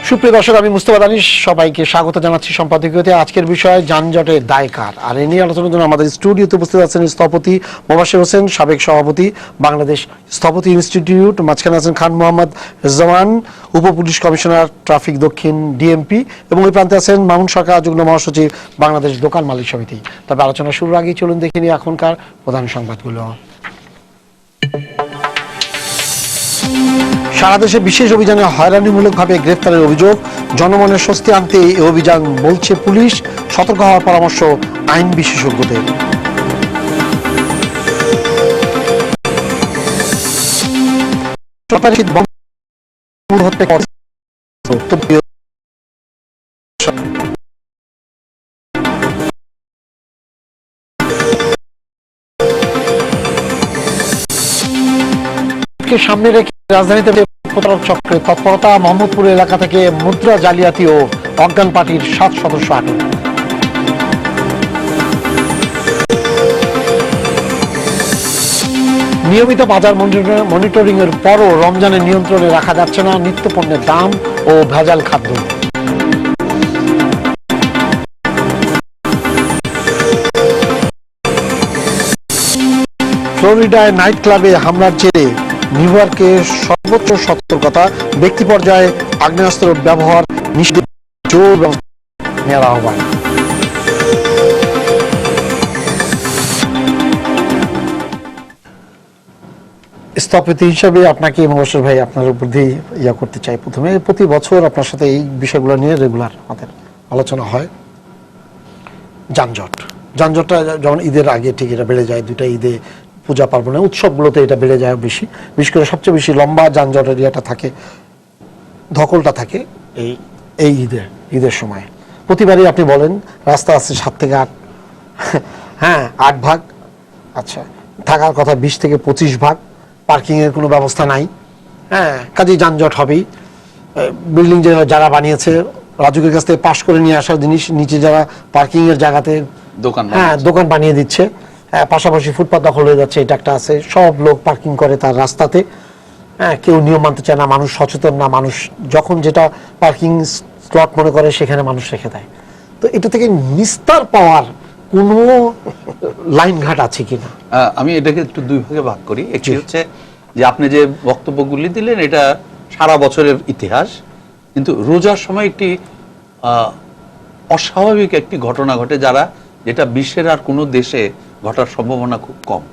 সুপ্রিয় দর্শক, আমি মুস্তাফা দানিশ সবাইকে স্বাগত জানাচ্ছি সম্পাদকীয়তে। আজকের বিষয় যানজটের দায় কার, আর এ নিয়ে আলোচনার জন্য আমাদের স্টুডিওতে উপস্থিত আছেন স্থপতি মোবাশ্বের হোসেন, সাবেক সভাপতি বাংলাদেশ স্থপতি ইনস্টিটিউট, মাঝখানে আছেন খান মোহাম্মদ জামান, উপপুলিশ কমিশনার ট্রাফিক দক্ষিণ ডিএমপি, এবং ওই প্রান্তে আছেন মামুন সরকার, যুগ্ম মহাসচিব বাংলাদেশ দোকান মালিক সমিতি। তবে আলোচনা শুরুর আগেই চলুন দেখে নিই এখনকার প্রধান সংবাদগুলো। সারা দেশে বিশেষ অভিযানে হয়রানিমূলকভাবে গ্রেফতারের অভিযোগ, জনমনের স্বস্তি আনতে এই অভিযান বলছে পুলিশ, সতর্ক হওয়ার পরামর্শ আইন বিশেষজ্ঞদের। সামনে রেখে রাজধানীতে প্রতারক চক্রের তৎপরতা, মোহাম্মদপুর এলাকা থেকে মুদ্রা জালিয়াতি ও অজ্ঞান পার্টির 7 সদস্য আটক। নিয়মিত বাজার মনিটরিং এর পরও রমজানের নিয়ন্ত্রণে রাখা যাচ্ছে না নিত্যপণ্যের দাম ও ভেজাল খাদ্য। ফ্লোরিডায় নাইট ক্লাবে হামলার জেরে নিউইয়র্কে সর্বোচ্চ সতর্কতা, ব্যক্তি পর্যায়ে আগ্নেয়াস্ত্র ব্যবহার নিষিদ্ধ, জোর নেওয়ার আহ্বান। স্থপতি হিসাবে আপনাকে মোবাশ্বের ভাই, আপনার উপর দিয়ে করতে চাই। প্রথমে প্রতি বছর আপনার সাথে এই বিষয়গুলো নিয়ে রেগুলার আমাদের আলোচনা হয়। যানজটটা যেমন ঈদের আগে ঠিক এটা বেড়ে যায়, দুইটা ঈদে, পূজা পার্বণে, উৎসবগুলোতে এটা বেড়ে যায় বেশি, বিশেষ করে সবচেয়ে বেশি লম্বা যানজটের ইয়েটা থাকে, ধকলটা থাকে এই ঈদের সময়। প্রতিবারই আপনি বলেন রাস্তা আছে 7 থেকে 8, হ্যাঁ 8 ভাগ, আচ্ছা থাকার কথা 20 থেকে 25 ভাগ, পার্কিং এর কোনো ব্যবস্থা নাই, হ্যাঁ কাজেই যানজট হবেই। বিল্ডিং যারা বানিয়েছে রাজুকের কাছ থেকে পাশ করে নিয়ে আসা জিনিস নিচে যারা পার্কিং এর জায়গাতে দোকান বানিয়ে দিচ্ছে, পাশাপাশি ফুটপাত দখল হয়ে যাচ্ছে, এটা একটা আছে। সব লোক পার্কিং করে তার রাস্তাতে, হ্যাঁ কেউ নিয়ম মানতে চায় না, মানুষ সচেতন না, মানুষ যখন যেটা পার্কিং স্লট মনে করে সেখানে মানুষ রেখে দেয়। তো এটা থেকে নিস্তার পাওয়ার কোনো লাইন ঘাট আছে কিনা? আমি এটাকে একটু 2 ভাগে ভাগ করি। একটি হচ্ছে যে আপনি যে বক্তব্যগুলি দিলেন এটা সারা বছরের ইতিহাস, কিন্তু রোজার সময় একটি অস্বাভাবিক একটি ঘটনা ঘটে যেটা বিশ্বের আর কোনো দেশে ঘটার সম্ভাবনা খুব কম।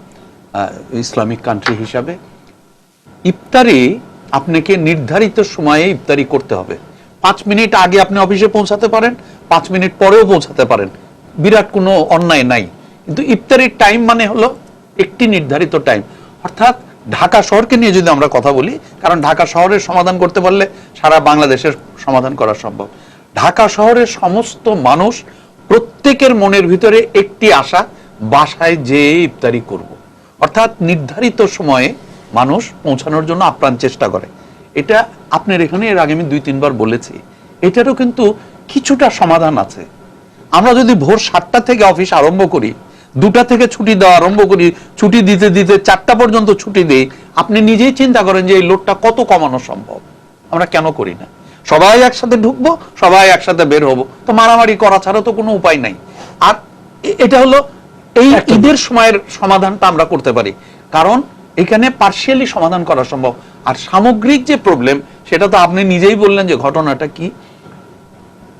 ইসলামিক কান্ট্রি হিসাবে ইফতারি আপনাকে নির্ধারিত সময়ে ইফতারি করতে হবে। 5 মিনিট আগে আপনি অফিসে পৌঁছাতে পারেন, 5 মিনিট পরেও পৌঁছাতে পারেন, বিরাট কোনো অন্যায় নাই। কিন্তু ইফতারির টাইম মানে হলো একটি নির্ধারিত টাইম। অর্থাৎ ঢাকা শহরকে নিয়ে যদি আমরা কথা বলি, কারণ ঢাকা শহরের সমাধান করতে পারলে সারা বাংলাদেশের সমাধান করা সম্ভব। ঢাকা শহরের সমস্ত মানুষ প্রত্যেকের মনের ভিতরে একটি আশা, বাসায় যেয়ে ইফতারি করব। অর্থাৎ নির্ধারিত সময়ে মানুষ পৌঁছানোর জন্য আপ্রাণ চেষ্টা করে। এটা আপনার এখানে এর আগে আমি 2-3 বার বলেছি। এটারও কিন্তু কিছুটা সমাধান আছে। আমরা যদি ভোর 7টা থেকে অফিস আরম্ভ করি, 2টা থেকে ছুটি দেওয়া আরম্ভ করি, ছুটি দিতে দিতে 4টা পর্যন্ত ছুটি দেই, আপনি নিজেই চিন্তা করেন যে এই লোডটা কত কমানো সম্ভব। আমরা কেন করি না? সবাই একসাথে ঢুকবো, সবাই একসাথে বের হবো, তো মারামারি করা ছাড়া তো কোনো উপায় নাই। আর এটা হলো এই ঈদের সময়ের সমাধানটা আমরা করতে পারি, কারণ এখানে পার্শিয়ালি সমাধান করা সম্ভব। আর সামগ্রিক যে প্রবলেম, সেটা তো আপনি নিজেই বললেন যে ঘটনাটা কি,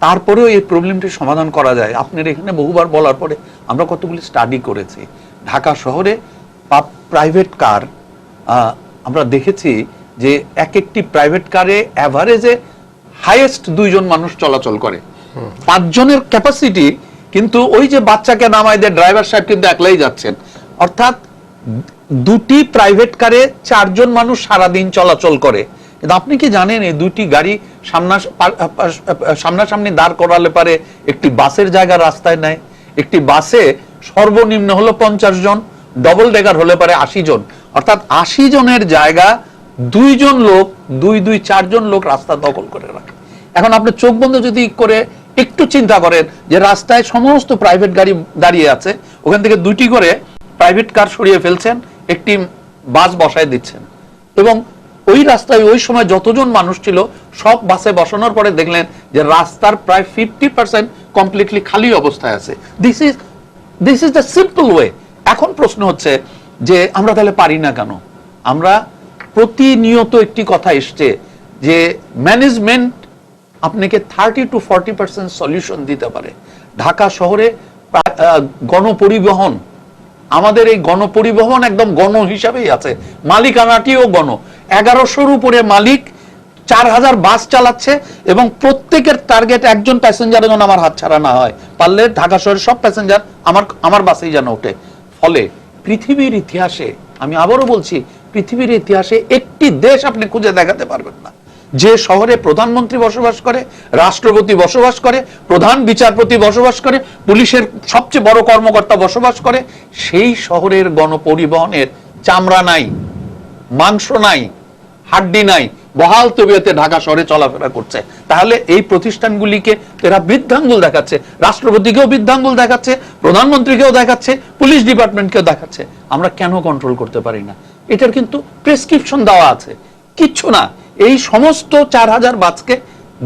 তারপরেও এই প্রবলেমটি সমাধান করা যায়। আপনার এখানে বহুবার বলার পরে আমরা কতগুলি স্টাডি করেছি। ঢাকা শহরে প্রাইভেট কার আমরা দেখেছি যে একটি প্রাইভেট কারে অ্যাভারেজে হাইয়েস্ট 2 জন মানুষ চলাচল করে, 5 জনের ক্যাপাসিটি, কিন্তু ওই যে বাচ্চাকে নামাই দিয়ে ড্রাইভার সাহেব কিন্তু একলাই যাচ্ছেন। অর্থাৎ 2টি প্রাইভেট কারে 4 জন মানুষ সারাদিন চলাচল করে। কিন্তু আপনি কি জানেন এই 2টি গাড়ি সামনাসামনি দাঁড় করালে পারে একটি বাসের জায়গা রাস্তায় নেয়। একটি বাসে সর্বনিম্ন হলো 50 জন, ডবল ডেকার হলে পারে 80 জন। অর্থাৎ 80 জনের জায়গা 2 জন লোক, 4 জন লোক রাস্তা দখল করে রাখে। এখন আপনি চোখ বন্ধ যদি করে একটু চিন্তা করেন যে রাস্তায় সমস্ত প্রাইভেট গাড়ি দাঁড়িয়ে আছে, ওখান থেকে 2টি করে প্রাইভেট কার সরিয়ে ফেলছেন, একটি বাস বসায় দিচ্ছেন, এবং ওই রাস্তায় ওই সময় যতজন মানুষ ছিল সব বাসে বসানোর পরে দেখলেন যে রাস্তার প্রায় 50% কমপ্লিটলি খালি অবস্থায় আছে। This is the simple way. এখন প্রশ্ন হচ্ছে যে আমরা তাহলে পারি না কেন? আমরা প্রতিনিয়ত একটি কথা এসছে যে ম্যানেজমেন্ট আপনাকে 30 to 40% সলিউশন দিতে পারে। ঢাকা শহরে গণপরিবহন, আমাদের এই গণপরিবহন একদম গণ হিসাবেই আছে, মালিকানাটিও গণ। 1100-র উপরে মালিক, 4000 বাস চালাচ্ছে এবং প্রত্যেকের টার্গেট একজন প্যাসেঞ্জার যেন আমার হাতছাড়া না হয়, পারলে ঢাকা শহরের সব প্যাসেঞ্জার আমার বাসেই যেন ওঠে। ফলে পৃথিবীর ইতিহাসে, আমি আবারও বলছি, পৃথিবীর ইতিহাসে একটি দেশ আপনি খুঁজে দেখাতে পারবেন না যে শহরে প্রধানমন্ত্রী বসবাস করে, রাষ্ট্রপতি বসবাস করে, প্রধান বিচারপতি বসবাস করে, পুলিশের সবচেয়ে বড় কর্মকর্তা বসবাস করে, সেই শহরের গণপরিবহনের চামড়া নাই, মাংস নাই, হাড্ডি নাই, বহাল তবিয়তে ঢাকা শহরে চলাফেরা করছে। তাহলে এই প্রতিষ্ঠানগুলিকে এরা বৃদ্ধাঙ্গুল দেখাচ্ছে, রাষ্ট্রপতিকেও বৃদ্ধাঙ্গুল দেখাচ্ছে, প্রধানমন্ত্রীকেও দেখাচ্ছে, পুলিশ ডিপার্টমেন্টকেও দেখাচ্ছে। আমরা কেন কন্ট্রোল করতে পারি না? এটার কিন্তু প্রেসক্রিপশন দেওয়া আছে, কিচ্ছু না। এই সমস্ত 4000 বাসকে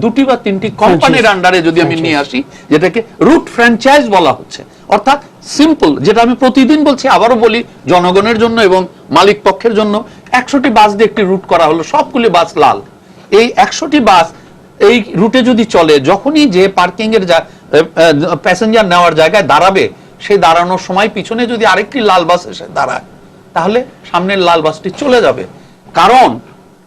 2টি বা 3টি কোম্পানির আন্ডারে যদি আমি নিয়ে আসি, যেটাকে রুট ফ্র্যাঞ্চাইজ বলা হচ্ছে, অর্থাৎ সিম্পল, যেটা আমি প্রতিদিন বলছি, আবারও বলি, জনগণের জন্য এবং মালিক পক্ষের জন্য 100টি বাস দিয়ে একটি রুট করা হলো, সবগুলি বাস লাল। এই 100টি বাস এই রুটে যদি চলে, যখনই যে পার্কিং এর প্যাসেঞ্জার নেওয়ার জায়গায় দাঁড়াবে, সেই দাঁড়ানোর সময় পিছনে যদি আরেকটি লাল বাস এসে দাঁড়ায়, তাহলে সামনের লাল বাসটি চলে যাবে। কারণ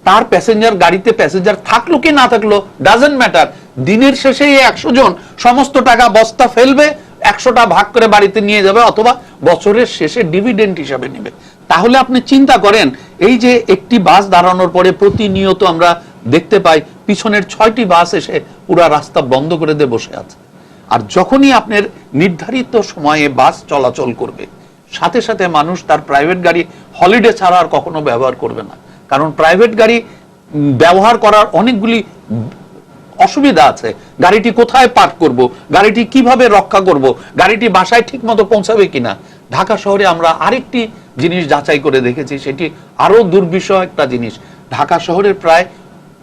তার প্যাসেঞ্জার, গাড়িতে প্যাসেঞ্জার থাকলো কি না থাকলো ডাজন্ট ম্যাটার, দিনের শেষে এই 100 জন সমস্ত টাকা বস্তা ফেলবে, 100টা ভাগ করে বাড়িতে নিয়ে যাবে, অথবা বছরের শেষে ডিভিডেন্ড হিসাবে নেবে। তাহলে আপনি চিন্তা করেন, এই যে একটি বাস দাঁড়ানোর পরে প্রতিনিয়ত আমরা দেখতে পাই পিছনের 6টি বাস এসে পুরো রাস্তা বন্ধ করে দিয়ে বসে আছে। আর যখনই আপনার নির্ধারিত সময়ে বাস চলাচল করবে, সাথে সাথে মানুষ তার প্রাইভেট গাড়ি হলিডে ছাড়া আর কখনো ব্যবহার করবে না। কারণ প্রাইভেট গাড়ি ব্যবহার করার অনেকগুলি অসুবিধা আছে। গাড়িটি কোথায় পার্ক করব, গাড়িটি কিভাবে রক্ষা করব, গাড়িটি বাসায় ঠিক মতো পৌঁছাবে কিনা। ঢাকা শহরে আমরা আরেকটি জিনিস যাচাই করে দেখেছি, সেটি আরো দুর্বিষহ একটা জিনিস। ঢাকা শহরের প্রায়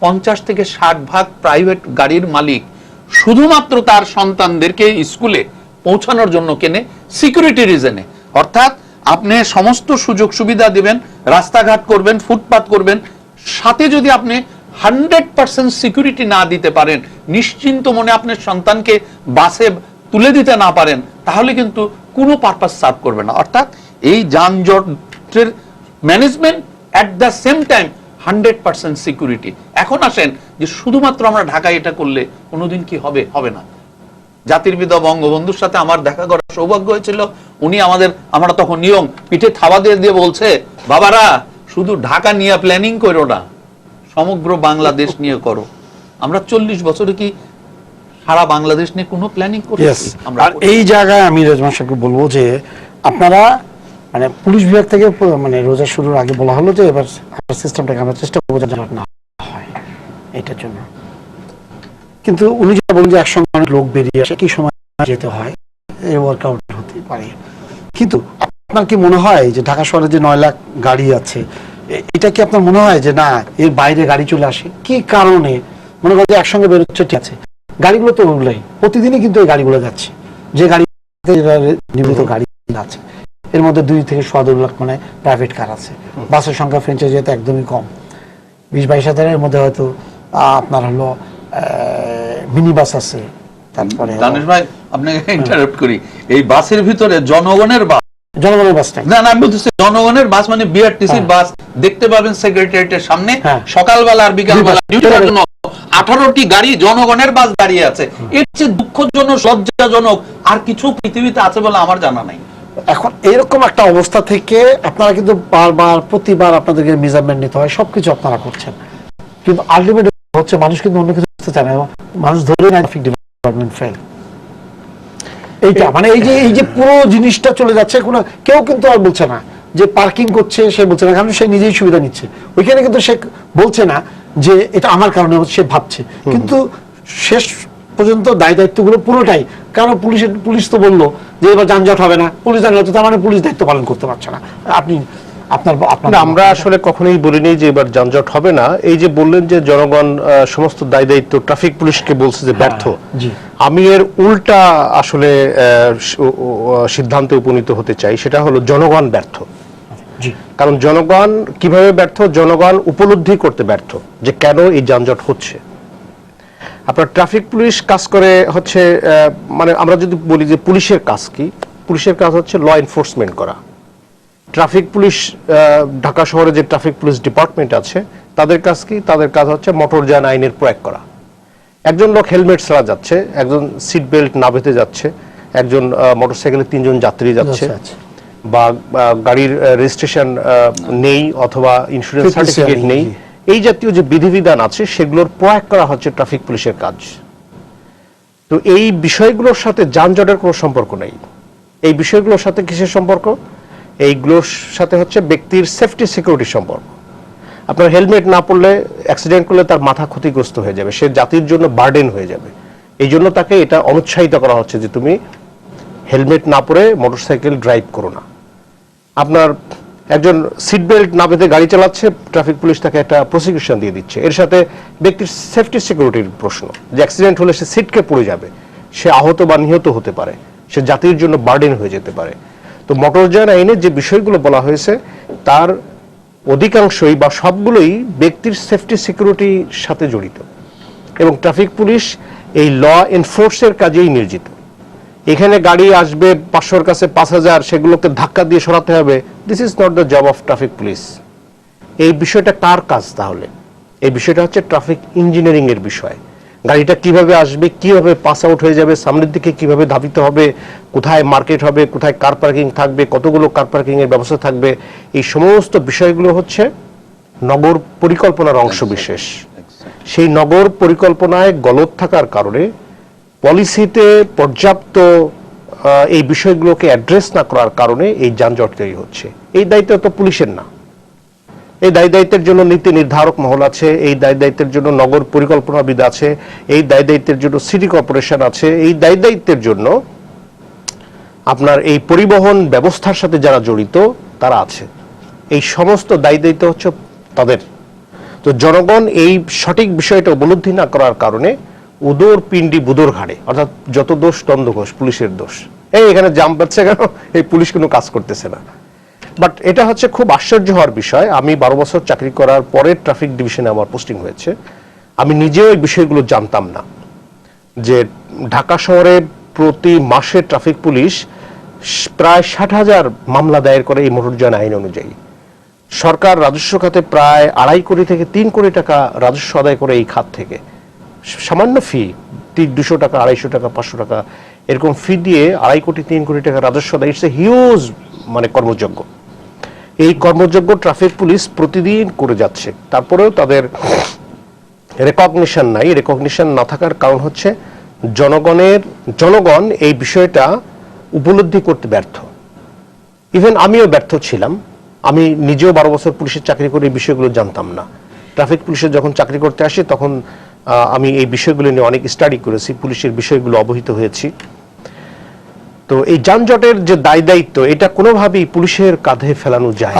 50 থেকে 60% প্রাইভেট গাড়ির মালিক শুধুমাত্র তার সন্তানদেরকে স্কুলে পৌঁছানোর জন্য কেনে সিকিউরিটি রিজনে। অর্থাৎ আপনি সমস্ত সুযোগ সুবিধা দিবেন, রাস্তাঘাট করবেন, ফুটপাত করবেন, সাথে যদি আপনি 100% সিকিউরিটি না দিতে পারেন, নিশ্চিন্ত মনে আপনার সন্তানকে বাসে তুলে দিতে না পারেন, তাহলে কিন্তু কোনো পারপাস সার্ভ করবে না। অর্থাৎ এই যানজটের management at the same time 100% security. এখন আসেন যে শুধুমাত্র আমরা ঢাকায় এটা করলে কোনোদিন কি হবে? হবে না। জাতির পিতা বঙ্গবন্ধুর সাথে আমার দেখা করার সৌভাগ্য হয়েছিল। উনি আমরা তখন নিয়ম পিঠে থাবা দিয়ে বলছে, বাবারা শুধু ঢাকা নিয়ে প্ল্যানিং করো না, সমগ্র বাংলাদেশ নিয়ে করো। আমরা 40 বছরে কি সারা বাংলাদেশ নিয়ে কোনো প্ল্যানিং করেছি? আর এই জায়গায় আমি রেজমান সাহেবকে বলবো যে আপনারা মানে পুলিশ বিভাগ থেকে মানে রোজা শুরুর আগে বলা হলো যে এবার সিস্টেমটাকে আমরা চেষ্টা করবো যেন না হয় এটার জন্য। কিন্তু উনি যেটা বলেন যে একসঙ্গে অনেক লোক বেরিয়ে আসে, কি সময় যেতে হয়, এই ওয়ার্কআউট হতে পারে। কিন্তু আপনার কি মনে হয় যে ঢাকা শহরে যে 9 লাখ গাড়ি আছে, এটা কি আপনার মনে হয় যে না এর বাইরে গাড়ি চলে আসে? কি কারণে? মনে করেন যে একসঙ্গে বেরোচ্ছে, ঠিক আছে, গাড়িগুলো তো ওগুলোই প্রতিদিনই কিন্তু এই গাড়িগুলো যাচ্ছে, যে গাড়ি নিয়মিত গাড়ি আছে, এর মধ্যে 2 থেকে 2.5 লাখ মানে প্রাইভেট কার আছে। বাসের সংখ্যা ফ্র্যাঞ্চাইজিতে একদমই কম, 20-22 হাজারের মধ্যে হয়তো আপনার হলো মিনি বাস আছে। তারপরে দানেশ ভাই আপনাকে ইন্টারাপ্ট করি, এই বাসের ভিতরে জনগণের বাস না, আমি বলতেছি জনগণের বাস মানে বিআরটিসির বাস দেখতে পাবেন সেক্রেটারিয়েটের সামনে সকালবেলা আর বিকালবেলা ডিউটির জন্য 18টি গাড়ি জনগণের বাস দাঁড়িয়ে আছে। এর চেয়ে দুঃখজনক, লজ্জাজনক আর কিছু পৃথিবীতে আছে বলে আমার জানা নাই। এখন এরকম একটা অবস্থা থেকে আপনারা কিন্তু বারবার প্রতিবার আপনাদেরকে মেজারমেন্ট নিতে হয়, সবকিছু আপনারা করছেন, কিন্তু আলটিমেট হচ্ছে মানুষ কিন্তু অন্য কিছু বুঝতে চায় না, মানুষ ধরে নেয় ট্রাফিক ডিপার্টমেন্ট ফেল। এইটা মানে এই যে পুরো জিনিসটা চলে যাচ্ছে, কোনো কেউ কিন্তু আর বলছে না যে পার্কিং করছে, সে বলছে না, কারণ সে নিজেই সুবিধা নিচ্ছে ওইখানে, কিন্তু সে বলছে না যে এটা আমার কারণে সে ভাবছে। কিন্তু শেষ পর্যন্ত দায়িত্বগুলো পুরোটাই, কারণ পুলিশ তো বললো যে এবার যানজট হবে না, পুলিশ যানজট, তার মানে পুলিশ দায়িত্ব পালন করতে পারছে না। আপনি না, আমরা আসলে কখনোই বলিনি যে এবার যানজট হবে না। এই যে বললেন যে জনগণ সমস্ত দায় দায়িত্ব ট্রাফিক পুলিশকে বলছে যে ব্যর্থ, জি। আমি এর উল্টা আসলে সিদ্ধান্তে উপনীত হতে চাই, সেটা হলো জনগণ ব্যর্থ। জি। কারণ জনগণ কিভাবে ব্যর্থ? জনগণ উপলব্ধি করতে ব্যর্থ যে কেন এই যানজট হচ্ছে। আপনার ট্রাফিক পুলিশ কাজ করে হচ্ছে মানে আমরা যদি বলি যে পুলিশের কাজ কি, পুলিশের কাজ হচ্ছে ল এনফোর্সমেন্ট করা। ট্রাফিক পুলিশ ঢাকা শহরে যে ট্রাফিক পুলিশ ডিপার্টমেন্ট আছে তাদের কাজ কি? তাদের কাজ হচ্ছে মোটরযান আইনের প্রয়োগ করা। একজন লোক হেলমেট ছাড়া যাচ্ছে, একজন সিট বেল্ট না বেঁধে যাচ্ছে, একজন মোটরসাইকেলে 3 জন যাত্রী যাচ্ছে, বা গাড়ির রেজিস্ট্রেশন নেই অথবা ইন্স্যুরেন্স সার্টিফিকেট নেই, এই জাতীয় যে বিধিবিধান আছে সেগুলোর প্রয়োগ করা হচ্ছে ট্রাফিক পুলিশের কাজ। তো এই বিষয়গুলোর সাথে যানজটের কোনো সম্পর্ক নেই। এই বিষয়গুলোর সাথে কিসের সম্পর্ক? এইগুলোর সাথে হচ্ছে ব্যক্তির সেফটি সিকিউরিটির সম্পর্ক। আপনার হেলমেট না পরলে অ্যাক্সিডেন্ট করলে তার মাথা ক্ষতিগ্রস্ত হয়ে যাবে, সে জাতির জন্য বার্ডেন হয়ে যাবে। এই জন্য তাকে এটা অনুৎসাহিত করা হচ্ছে যে তুমি হেলমেট না পরে মোটরসাইকেল ড্রাইভ করো না। আপনার একজন সিট বেল্ট না বেঁধে গাড়ি চালাচ্ছে, ট্রাফিক পুলিশ তাকে একটা প্রসিকিউশন দিয়ে দিচ্ছে। এর সাথে ব্যক্তির সেফটি সিকিউরিটির প্রশ্ন, যে অ্যাক্সিডেন্ট হলে সে সিটকে পড়ে যাবে, সে আহত বা নিহত হতে পারে, সে জাতির জন্য বার্ডেন হয়ে যেতে পারে। তো মোটরযান আইনে যে বিষয়গুলো বলা হয়েছে তার অধিকাংশই বা সবগুলোই ব্যক্তির সেফটি সিকিউরিটির সাথে জড়িত, এবং ট্রাফিক পুলিশ এই ল এনফোর্সের কাজেই নিয়োজিত। এখানে গাড়ি আসবে 500-র কাছে 5000, সেগুলোকে ধাক্কা দিয়ে সরাতে হবে। This is not the job of traffic police. এই বিষয়টা কার কাজ তাহলে? এই বিষয়টা হচ্ছে ট্রাফিক ইঞ্জিনিয়ারিং এর বিষয়। গাড়িটা কিভাবে আসবে, কিভাবে পাস আউট হয়ে যাবে, সামনের দিকে কিভাবে ধাবিত হবে, কোথায় মার্কেট হবে, কোথায় কার পার্কিং থাকবে, কতগুলো কার পার্কিং এর ব্যবস্থা থাকবে, এই সমস্ত বিষয়গুলো হচ্ছে নগর পরিকল্পনার অংশ বিশেষ। সেই নগর পরিকল্পনায় গলদ থাকার কারণে, পলিসিতে পর্যাপ্ত এই বিষয়গুলোকে অ্যাড্রেস না করার কারণে এই যানজট তৈরি হচ্ছে। এই দায়িত্ব তো পুলিশের না। এই দায় দায়িত্বের জন্য নীতি নির্ধারক মহল আছে, এই দায় দায়িত্বের জন্য নগর পরিকল্পনাবিদ আছে, এই দায় দায়িত্বের জন্য সিটি কর্পোরেশন আছে, এই দায় দায়িত্বের জন্য আপনার এই পরিবহন ব্যবস্থার সাথে যারা জড়িত তারা আছে। এই সমস্ত দায় দায়িত্ব হচ্ছে তাদের। তো জনগণ এই সঠিক বিষয়টা উপলব্ধি না করার কারণে উদর পিণ্ডি বুদর ঘাড়ে, অর্থাৎ যত দোষ দ্বন্দ্ব ঘোষ, পুলিশের দোষ। এখানে জাম পাচ্ছে কেন? এই পুলিশ কোনো কাজ করতেছে না। বাট এটা হচ্ছে খুব আশ্চর্য হওয়ার বিষয়। আমি 12 বছর চাকরি করার পরে ট্রাফিক ডিভিশনে আমার পোস্টিং হয়েছে। আমি নিজেও এই বিষয়গুলো জানতাম না যে ঢাকা শহরে প্রতি মাসে ট্রাফিক পুলিশ প্রায় 60,000 মামলা দায়ের করে এই মোটরযান আইন অনুযায়ী। সরকার রাজস্ব খাতে প্রায় 2.5 কোটি থেকে 3 কোটি টাকা রাজস্ব আদায় করে এই খাত থেকে। সামান্য ফি 200 টাকা, 250 টাকা, 500 টাকা এরকম ফি দিয়ে 2.5 কোটি 3 কোটি টাকা রাজস্ব আদায়। ইটস এ হিউজ মানে কর্মযজ্ঞ। এই কর্মযজ্ঞ ট্রাফিক পুলিশ প্রতিদিন করে যাচ্ছে, তারপরেও তাদের রেকগনিশন নাই। রেকগনিশন না থাকার কারণ হচ্ছে জনগণ এই বিষয়টা উপলব্ধি করতে ব্যর্থ। ইভেন আমিও ব্যর্থ ছিলাম। আমি নিজেও 12 বছর পুলিশের চাকরি করে এই বিষয়গুলো জানতাম না। ট্রাফিক পুলিশে যখন চাকরি করতে আসি তখন আমি এই বিষয়গুলো নিয়ে অনেক স্টাডি করেছি, পুলিশের বিষয়গুলো অবহিত হয়েছি। তো এই যানজটের যে দায় দায়িত্ব এটা কোনোভাবেই পুলিশের কাঁধে ফেলানো যায়।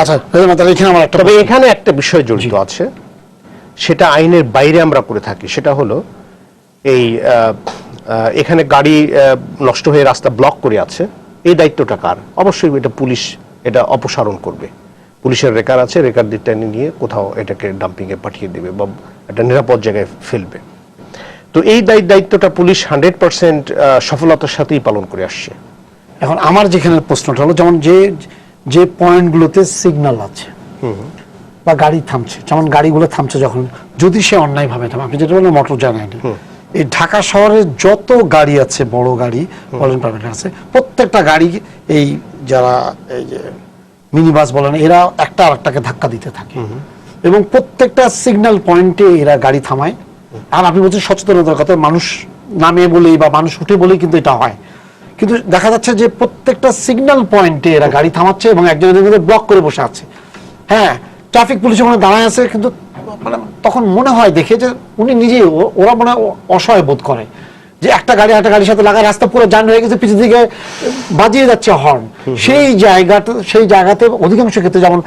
তবে এখানে একটা বিষয় জড়িত আছে, সেটা আইনের বাইরে আমরা করে থাকি। সেটা হলো এই এখানে গাড়ি নষ্ট হয়ে রাস্তা ব্লক করে আছে, এই দায়িত্বটা কার? অবশ্যই এটা পুলিশ এটা অপসারণ করবে। পুলিশের রেকার আছে, রেকার দিয়ে টেনে নিয়ে কোথাও এটাকে ডাম্পিং এ পাঠিয়ে দেবে বা একটা নিরাপদ জায়গায় ফেলবে। তো এই দায়িত্বটা পুলিশ 100% সফলতার সাথেই পালন করে আসছে। এখন আমার যেখানে প্রশ্নটা হলো, যেমন যে পয়েন্টগুলোতে সিগন্যাল আছে বা গাড়ি থামছে, যেমন গাড়িগুলো থামছে যখন, যদি সে অন্যায়ভাবে থামে, আপনি যেটা বললেন মোটরযান আইনে, এই ঢাকা শহরে যত গাড়ি আছে, বড় গাড়ি বলেন, প্রাইভেট আছে, প্রত্যেকটা গাড়ি এই যারা এই যে মিনি বাস বলেন, এরা একটা আরেকটাকে ধাক্কা দিতে থাকে এবং প্রত্যেকটা সিগন্যাল পয়েন্টে এরা গাড়ি থামায়। আর আপনি বলছেন সচেতনতার কথা, মানুষ নামে বলেই বা মানুষ উঠে বলেই কিন্তু এটা হয়, কিন্তু দেখা যাচ্ছে যে প্রত্যেকটা সিগন্যাল পয়েন্টে এরা গাড়ি থামাচ্ছে এবং একজনের মধ্যে ব্লক করে বসে আছে। হ্যাঁ, ট্রাফিক পুলিশ ওখানে দাঁড়ায় আছে, কিন্তু মানে তখন মনে হয় দেখে যে উনি নিজেই, ওরা মনে হয় অসহায় বোধ করে যে একটা গাড়ির সাথে লাগা, রাস্তা পুরো জাম হয়ে গেছে, পিছন দিকে বাজিয়ে যাচ্ছে হর্ন, সেই জায়গাতে অধিকাংশ ক্ষেত্রে যেমন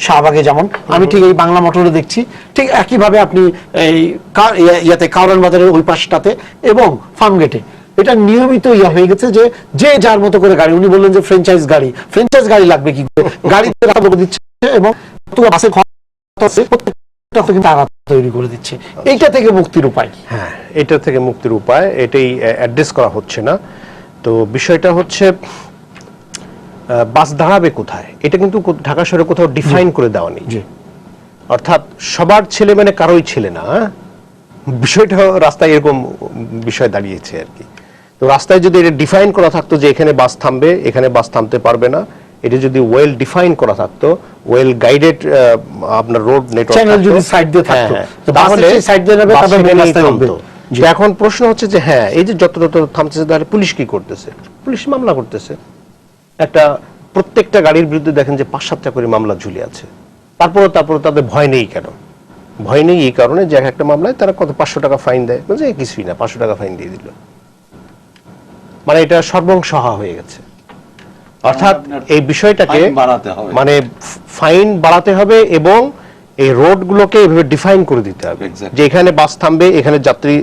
শাহবাগে যেমন আমি ঠিক এই বাংলা মোটরে দেখছি, ঠিক একইভাবে আপনি এই ইয়াতে কারওয়ান বাজারের ওই পাশটাতে এবং ফার্মগেটে এটা নিয়মিত হয়ে গেছে যে যার মতো করে গাড়ি, উনি বললেন যে ফ্র্যাঞ্চাইজ গাড়ি লাগবে কি করে, গাড়িতে রাখা দিচ্ছে এবং বাসের তারা তৈরি করে দিচ্ছে। এইটা থেকে মুক্তির উপায়, হ্যাঁ, এটা থেকে মুক্তির উপায় এটাই অ্যাড্রেস করা হচ্ছে না। তো বিষয়টা হচ্ছে বাস দাঁড়াবে কোথায়, এটা কিন্তু ঢাকা শহরে কোথাও ডিফাইন করে দেওয়া নেই। অর্থাৎ সবার ছেলে মানে কারোই ছেলে না, বিষয়টা রাস্তায় এরকম বিষয় দাঁড়িয়েছে আর কি। তো রাস্তায় যদি এটা ডিফাইন করা থাকতো যে এখানে বাস থামবে, এখানে বাস থামতে পারবে না, এটা যদি ওয়েল ডিফাইন করা থাকতো, ওয়েল গাইডেড আপনার রোড নেটওয়ার্ক চ্যানেল যদি সাইড দিয়ে থাকতো, তাহলে সাইড দিয়ে যাবে, তারপর মেন রাস্তায় নামবে। এখন প্রশ্ন হচ্ছে যে হ্যাঁ, এই যে যত থামতেছে, তাহলে পুলিশ কি করতেছে? পুলিশ মামলা করতেছে। একটা প্রত্যেকটা গাড়ির বিরুদ্ধে দেখেন যে 5-7টা করে মামলা ঝুলে আছে। তারপর তাদের ভয় নেই কেন? ভয় নেই এই কারণে যে একটা মামলায় তারা কত 500 টাকা ফাইন দেয়, বলছে কিছুই না, 500 টাকা ফাইন দিয়ে দিল। মানে এটা সর্বংসহা হয়ে গেছে। অর্থাৎ এই বিষয়টাকে মানে ফাইন বাড়াতে হবে এবং এই রোডগুলোকে এভাবে ডিফাইন করে দিতে হবে যে এখানে বাস থামবে, এখানে যাত্রী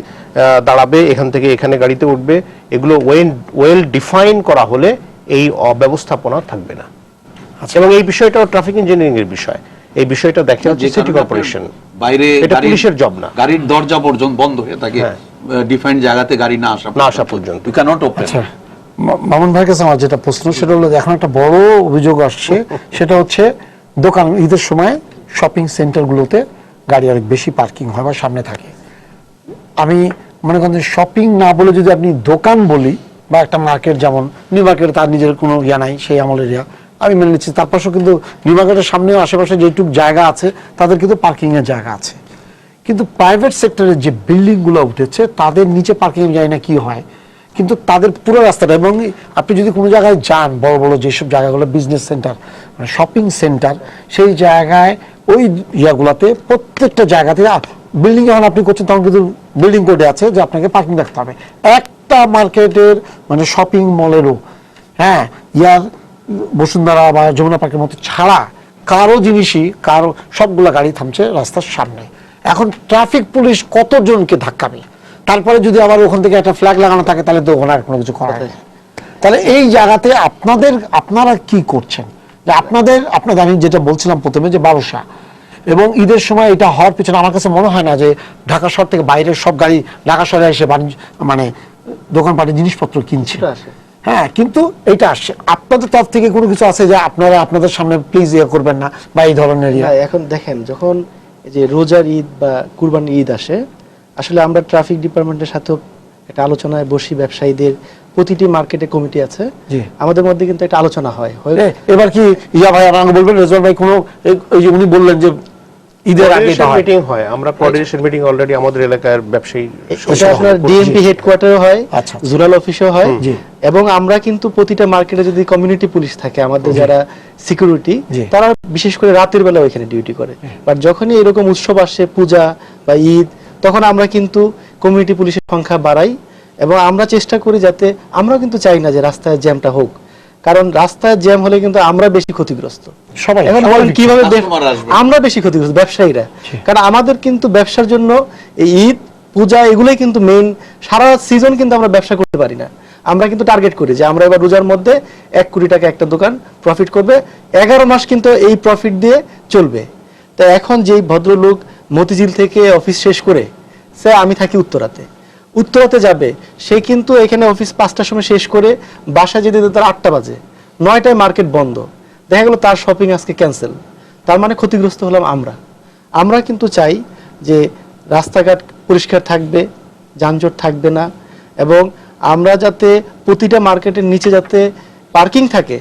দাঁড়াবে, এখান থেকে এখানে গাড়িতে উঠবে। এগুলো ওয়েল ডিফাইন করা হলে এই অব্যবস্থাপনা থাকবে না। এবং এই বিষয়টা ট্রাফিক ইঞ্জিনিয়ারিং এর বিষয়, এই বিষয়টা দেখে হচ্ছে সিটি কর্পোরেশন, বাইরে এটা পুলিশের জব না। গাড়ির দরজা পর্যন্ত বন্ধ হয়ে থাকে ডিফাইন্ড জায়গাতে গাড়ি না আসা পর্যন্ত, ইউ ক্যানট ওপেন। মামুন ভাইয়ের কাছে আমার যেটা প্রশ্ন সেটা হলো, এখন একটা বড় অভিযোগ আসছে, সেটা হচ্ছে দোকান ঈদের সময় শপিং সেন্টারগুলোতে গাড়ি অনেক বেশি পার্কিং হয় বা সামনে থাকে। আমি মনে করেন শপিং না বলে যদি আপনি দোকান বলি, বা একটা মার্কেট, যেমন নিউ মার্কেট তার নিজের কোনো ইয়া নাই, সেই আমলের ইয়া আমি মেনে নিচ্ছি, তার পাশেও কিন্তু নিউ মার্কেটের সামনেও আশেপাশে যেটুকু জায়গা আছে তাদের কিন্তু পার্কিং এর জায়গা আছে। কিন্তু প্রাইভেট সেক্টরের যে বিল্ডিংগুলো উঠেছে তাদের নিচে পার্কিং যায় না কি হয়, কিন্তু তাদের পুরো রাস্তাটা, এবং আপনি যদি কোনো জায়গায় যান, বড় বড় যেসব জায়গাগুলো বিজনেস সেন্টার মানে শপিং সেন্টার, সেই জায়গায় ওই ইয়াগুলাতে প্রত্যেকটা জায়গাতে বিল্ডিং যখন আপনি করছেন তখন কিন্তু বিল্ডিং কোডে আছে যে আপনাকে পার্কিং রাখতে হবে। একটা মার্কেটের মানে শপিং মলেরও হ্যাঁ ইয়ার বসুন্ধরা বা যমুনা পার্কের মতো ছাড়া কারো জিনিসই সবগুলা গাড়ি থামছে রাস্তার সামনে। এখন ট্রাফিক পুলিশ কতজনকে ধাক্কাবে? তারপরে যদি আবার ওখান থেকে একটা ফ্ল্যাগ লাগানো থাকে তাহলে তো ওখানে আর কোনো কিছু করা যায়। তাহলে এই জায়গাতে আপনারা কি করছেন? যে আপনাদের আমি যেটা বলছিলাম প্রথমে যে ব্যবসা, এবং ঈদের সময় এটা হওয়ার পিছনে আমার কাছে মনে হয় না যে ঢাকা শহর থেকে বাইরের সব গাড়ি ঢাকা শহরে এসে মানে দোকানপাটে জিনিসপত্র কিনছে। হ্যাঁ, কিন্তু এটা আসছে আপনাদের তরফ থেকে কোনো কিছু আছে যে আপনারা আপনাদের সামনে প্লিজ ইয়ে করবেন না বা এই ধরনের? এখন দেখেন, যখন এই যে রোজার ঈদ বা কুরবানির ঈদ আসে, আসলে আমরা ট্রাফিক ডিপার্টমেন্টের সাথে একটা আলোচনায় বসি, ব্যবসায়ীদের প্রতিটি মার্কেটে কমিটি আছে, আমাদের মধ্যে কিন্তু একটা আলোচনা হয়। এবার কি ইয়া ভাই আমাকে বলবেন, রেজওয়ান ভাই, কোনো এই যে উনি বললেন যে ঈদের আগে মিটিং হয়, আমরা কোঅর্ডিনেশন মিটিং অলরেডি আমাদের এলাকার ব্যবসায়ী, এটা আপনার ডিএমপি হেডকোয়ার্টারে হয়, জোনাল অফিসে হয়, এবং আমরা কিন্তু প্রতিটা মার্কেটে যদি কমিউনিটি পুলিশ থাকে আমাদের যারা সিকিউরিটি, তারা বিশেষ করে রাতের বেলা ওইখানে ডিউটি করে। বাট যখনই এরকম উৎসব আসে, পূজা বা ঈদ, তখন আমরা কিন্তু কমিউনিটি পুলিশের সংখ্যা বাড়াই এবং আমরা চেষ্টা করি যাতে, আমরা কিন্তু চাই না যে রাস্তায় জ্যামটা হোক, কারণ রাস্তায় জ্যাম হলে কিন্তু আমরা বেশি ক্ষতিগ্রস্ত। এখন বলেন কিভাবে আমরা বেশি ক্ষতিগ্রস্ত? ব্যবসায়ীরা, কারণ আমাদের কিন্তু ব্যবসার জন্য এই ঈদ পূজা এগুলোই কিন্তু মেইন, সারা সিজন কিন্তু আমরা ব্যবসা করতে পারি না। আমরা কিন্তু টার্গেট করি যে আমরা এবার রোজার মধ্যে 1 কোটি টাকা একটা দোকান প্রফিট করবে, 11 মাস কিন্তু এই প্রফিট দিয়ে চলবে। তো এখন যেই ভদ্রলোক মতিঝিল থেকে অফিস শেষ করে, সে আমি থাকি উত্তরাতে যাবে, সে কিন্তু এখানে অফিস 5টার সময় শেষ করে বাসায় যেতে তার 8টা বাজে, 9টায় মার্কেট বন্ধ, দেখা গেল তার শপিং আজকে ক্যান্সেল। তার মানে ক্ষতিগ্রস্ত হলাম আমরা কিন্তু চাই যে রাস্তাঘাট পরিষ্কার থাকবে, যানজট থাকবে না, এবং আমরা যাতে প্রতিটা মার্কেটের নিচে যাতে পার্কিং থাকে।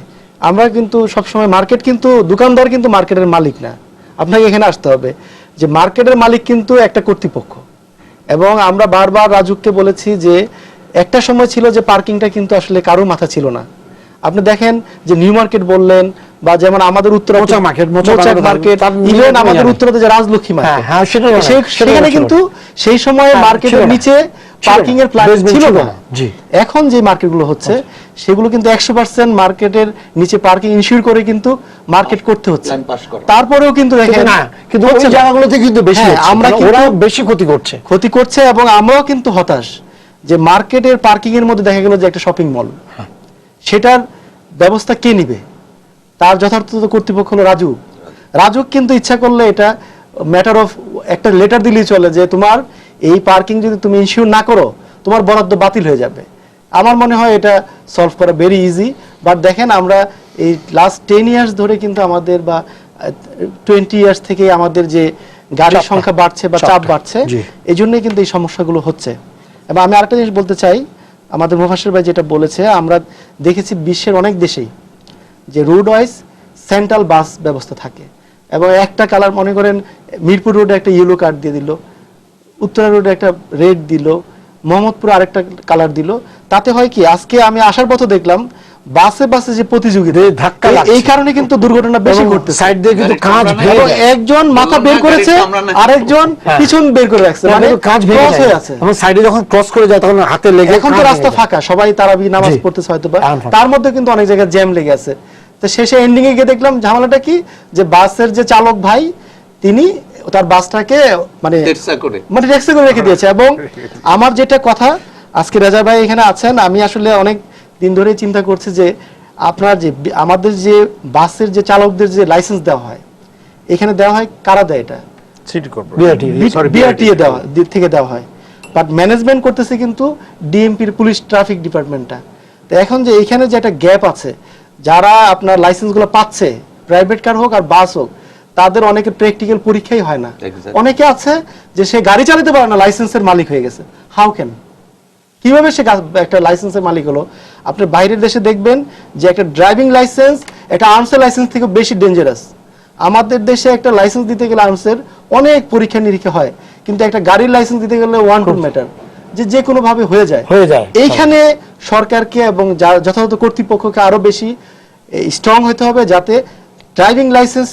আমরা কিন্তু সবসময় মার্কেট কিন্তু দোকানদার কিন্তু মার্কেটের মালিক না, আপনাকে এখানে আসতে হবে যে মার্কেটের মালিক কিন্তু একটা কর্তৃপক্ষ। এবং আমরা বারবার রাজুককে বলেছি যে একটা সময় ছিল যে পার্কিংটা কিন্তু আসলে কারো মাথা ছিল না। আপনি দেখেন যে নিউ মার্কেট বললেন, বা যেমন আমাদের উত্তরাতে মার্কেট, ইভেন আমাদের উত্তরাতে যে রাজলক্ষ্মী মার্কেট, সেখানে কিন্তু সেই সময় মার্কেটের নিচে পার্কিং এর প্ল্যান Basement ছিল ছিল না। না। জি। এখন যে মার্কেটগুলো হচ্ছে সেগুলো কিন্তু 100% মার্কেটের নিচে পার্কিং ইনশিওর করে কিন্তু মার্কেট করতে হচ্ছে। Plan pass করা। তারপরেও কিন্তু দেখেন না, কিন্তু হচ্ছে ওই না। জায়গাগুলোতে কিন্তু বেশি হ্যাঁ, হচ্ছে। আমরা মানে কিন্তু ওরা বেশি ক্ষতি করছে। ক্ষতি করছে এবং আমরাও কিন্তু হতাশ যে মার্কেটের পার্কিং এর মধ্যে দেখা গেল যে একটা শপিং মল, সেটার ব্যবস্থা কে নিবে? তার যথার্থ কর্তৃপক্ষ হলো রাজুক। রাজুক কিন্তু ইচ্ছা করলে এটা ম্যাটার অফ একটা লেটার দিলেই চলে যে তোমার এই পার্কিং যদি তুমি ইনশিওর না করো তোমার বরাদ্দ বাতিল হয়ে যাবে। আমার মনে হয় এটা সলভ করা ভেরি ইজি। বাট দেখেন আমরা এই লাস্ট 10 ইয়ার্স ধরে কিন্তু আমাদের বা 20 ইয়ার্স থেকে আমাদের যে গাড়ির চাপটা। সংখ্যা বাড়ছে বা চাপ চাপটা। বাড়ছে, জি। এই জন্যই কিন্তু এই সমস্যাগুলো হচ্ছে। এবং আমি আরেকটা জিনিস বলতে চাই, আমাদের মুফাসসির ভাই যেটা বলেছে, আমরা দেখেছি বিশ্বের অনেক দেশেই যে রোড ওয়াইজ সেন্ট্রাল বাস ব্যবস্থা থাকে এবং একটা কালার, মনে করেন মিরপুর রোডে একটা ইয়েলো কার্ড দিয়ে দিল, উত্তরা রোডে একটা রেড দিল, মোহাম্মদপুর আরেকটা কালার দিল। তাতে হয় কি, আজকে আমি আসার পথে দেখলাম বাসে বাসে যে প্রতিযোগিতা, ধাক্কা এই লাগছে। কারণে কিন্তু দুর্ঘটনা বেশি এবং ঘটতেছে। সাইড দিয়ে কিন্তু গাড়ির কাঁচ সামনে ভেঙে এবং যায়। একজন মাথা বের করেছে, আরেকজন পিছন বের করে রাখছে, মানে কিন্তু কাঁচ ভেঙে cross যায়। হয়ে আছে। এবং সাইডে যখন ক্রস করে যায় তখন হাতে লেগে এখন তো কাঁচ রাস্তা ভেঙে যায়। ফাঁকা, সবাই তারাবি নামাজ জি। পড়তেছে হয়তো বা, এখন ফাঁকা। তার মধ্যে কিন্তু অনেক জায়গায় জ্যাম লেগে আছে। তো শেষে এন্ডিং এ গিয়ে দেখলাম ঝামেলাটা কি, যে বাসের যে চালক ভাই তিনি তার বাসটাকে মানে তেরসা করে। রেক্সে করে রেখে দিয়েছে। এবং আমার যেটা কথা, আজকে রেজা ভাই এখানে আছেন, আমি আসলে অনেক দিন ধরে চিন্তা করছি যে আপনার যে আমাদের যে বাসের যে চালকদের যে লাইসেন্স দেওয়া হয়, এখানে দেওয়া হয় কারা দেয়? এটা সিটি কর্পোরেশন বিআরটিএ থেকে দেওয়া হয়, বাট ম্যানেজমেন্ট করতেছে কিন্তু ডিএমপির পুলিশ ট্রাফিক ডিপার্টমেন্টটা। তো এখন যে এখানে যে একটা গ্যাপ আছে, যারা আপনার লাইসেন্সগুলো পাচ্ছে, প্রাইভেট কার হোক আর বাস হোক, তাদের অনেকের প্র্যাকটিক্যাল পরীক্ষাই হয় না। Exactly. অনেকে আছে যে সে গাড়ি চালাতে পারে না, লাইসেন্সের মালিক হয়ে গেছে। হাউ ক্যান, কিভাবে সে একটা লাইসেন্সের মালিক হলো? আপনি বাইরের দেশে দেখবেন যে একটা ড্রাইভিং লাইসেন্স একটা আর্মসের লাইসেন্স থেকে বেশি ডেঞ্জারাস। আমাদের দেশে একটা লাইসেন্স দিতে গেলে আর্মসের অনেক পরীক্ষা নিরীক্ষা হয়, কিন্তু একটা গাড়ির লাইসেন্স দিতে গেলে ওয়ান টু ম্যাটার, যে কোনো ভাবে হয়ে যায়। এইখানে সরকারকে এবং যথাযথ কর্তৃপক্ষকে আরো বেশি স্ট্রং হতে হবে, যাতে ড্রাইভিং লাইসেন্স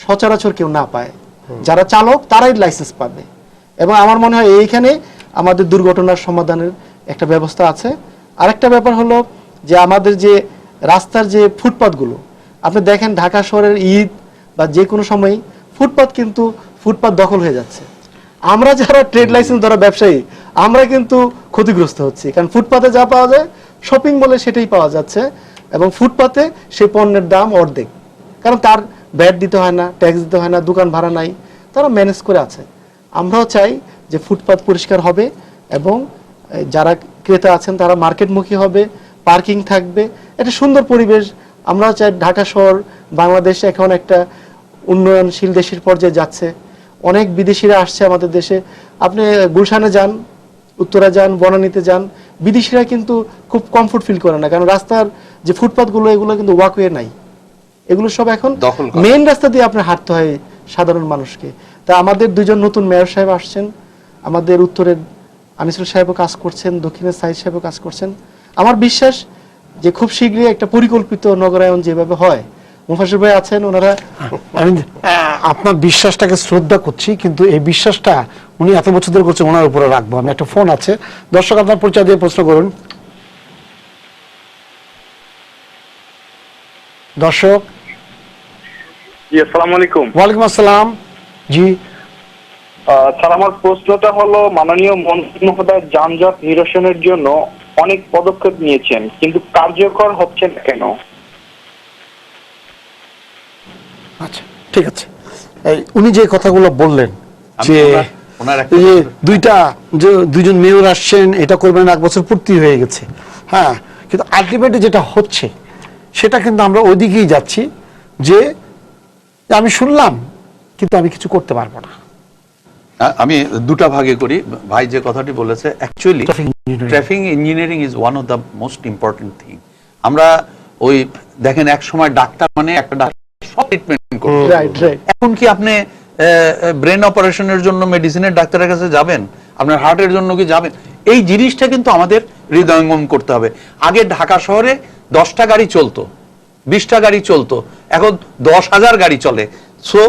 সচরাচর কেউ না পায়, যারা চালক তারাই লাইসেন্স পাবে। এবং আমার মনে হয় এইখানে আমাদের দুর্ঘটনার সমাধানের একটা ব্যবস্থা আছে। আরেকটা ব্যাপার হলো যে আমাদের যে রাস্তার যে ফুটপাতগুলো, আপনি দেখেন ঢাকা শহরের ঈদ বা যে কোনো সময় ফুটপাত দখল হয়ে যাচ্ছে। আমরা যারা ট্রেড লাইসেন্স ধরা ব্যবসায়ী, আমরা কিন্তু ক্ষতিগ্রস্ত হচ্ছি, কারণ ফুটপাতে যা পাওয়া যায় শপিং মলে সেটাই পাওয়া যাচ্ছে, এবং ফুটপাতে সেই পণ্যের দাম অর্ধেক, কারণ তার ভ্যাট দিতে হয় না, ট্যাক্স দিতে হয় না, দোকান ভাড়া নাই, তারা ম্যানেজ করে আছে। আমরাও চাই যে ফুটপাত পরিষ্কার হবে এবং যারা ক্রেতা আছেন তারা মার্কেটমুখী হবে, পার্কিং থাকবে, একটা সুন্দর পরিবেশ। আমরাও চাই ঢাকা শহর বাংলাদেশে এখন একটা উন্নয়নশীল দেশের পর্যায়ে যাচ্ছে, অনেক বিদেশিরা আসছে আমাদের দেশে। আপনি গুলশানে যান, উত্তরা যান, বনানীতে যান, বিদেশিরা কিন্তু খুব কমফোর্ট ফিল করে না, কারণ রাস্তার যে ফুটপাতগুলো এগুলো কিন্তু ওয়াকওয়ে নাই, এগুলো সব এখন মেইন রাস্তা দিয়ে আপনার হাঁটতে হয় সাধারণ মানুষকে। তা আমাদের দুজন নতুন মেয়র সাহেব আসছেন, আমাদের উত্তরের আনিসুল সাহেবও কাজ করছেন, দক্ষিণের সাইদ সাহেবও কাজ করছেন। আমার বিশ্বাস যে খুব শীঘ্রই একটা পরিকল্পিত নগরায়ন যেভাবে হয়, মুফাসসির ভাই আছেন, ওনারা। আমি আপনার বিশ্বাসটাকে শ্রদ্ধা করছি, কিন্তু এই বিশ্বাসটা উনি এত বছর ধরে করছেন, ওনার উপরে রাখবো। আমি একটা ফোন আছে, দর্শক আপনার পরিচয় দিয়ে প্রশ্ন করুন। দর্শক, জি আসসালামু আলাইকুম। ওয়ালাইকুম আসসালাম। জি স্যার, আমার প্রশ্নটা হলো, মাননীয় মন্ত্রী মহোদয় যানজট নিরসনের জন্য অনেক পদক্ষেপ নিয়েছেন, কিন্তু কার্যকর হচ্ছে না কেন? আচ্ছা, ঠিক আছে। উনি যে কথাগুলো বললেন যে দুইজন মেয়র আসছেন, এটা করবেন, 1 বছর পূর্তি হয়ে গেছে, হ্যাঁ, কিন্তু আলটিমেটলি যেটা হচ্ছে সেটা কিন্তু আমরা ওইদিকেই যাচ্ছি, যে আমি শুনলাম কিন্তু আমি কিছু করতে পারবো না। আমি দুটা ভাগে করি। ভাই যে কথাটি বলেছে, actually traffic engineering is one of the most important thing. আমরা ওই দেখেন এক সময় ডাক্তার মানে একটা ডাক্তার সব ট্রিটমেন্ট করতে, এখন কি আপনি ব্রেন অপারেশনের জন্য মেডিসিনের ডাক্তারের কাছে যাবেন? আপনার হার্টের জন্য কি যাবেন? এই জিনিসটা কিন্তু আমাদের হৃদয়ঙ্গম করতে হবে। আগে ঢাকা শহরে 10টা গাড়ি চলতো, 20টা গাড়ি চলতো, এখন 10,000 গাড়ি চলে। সো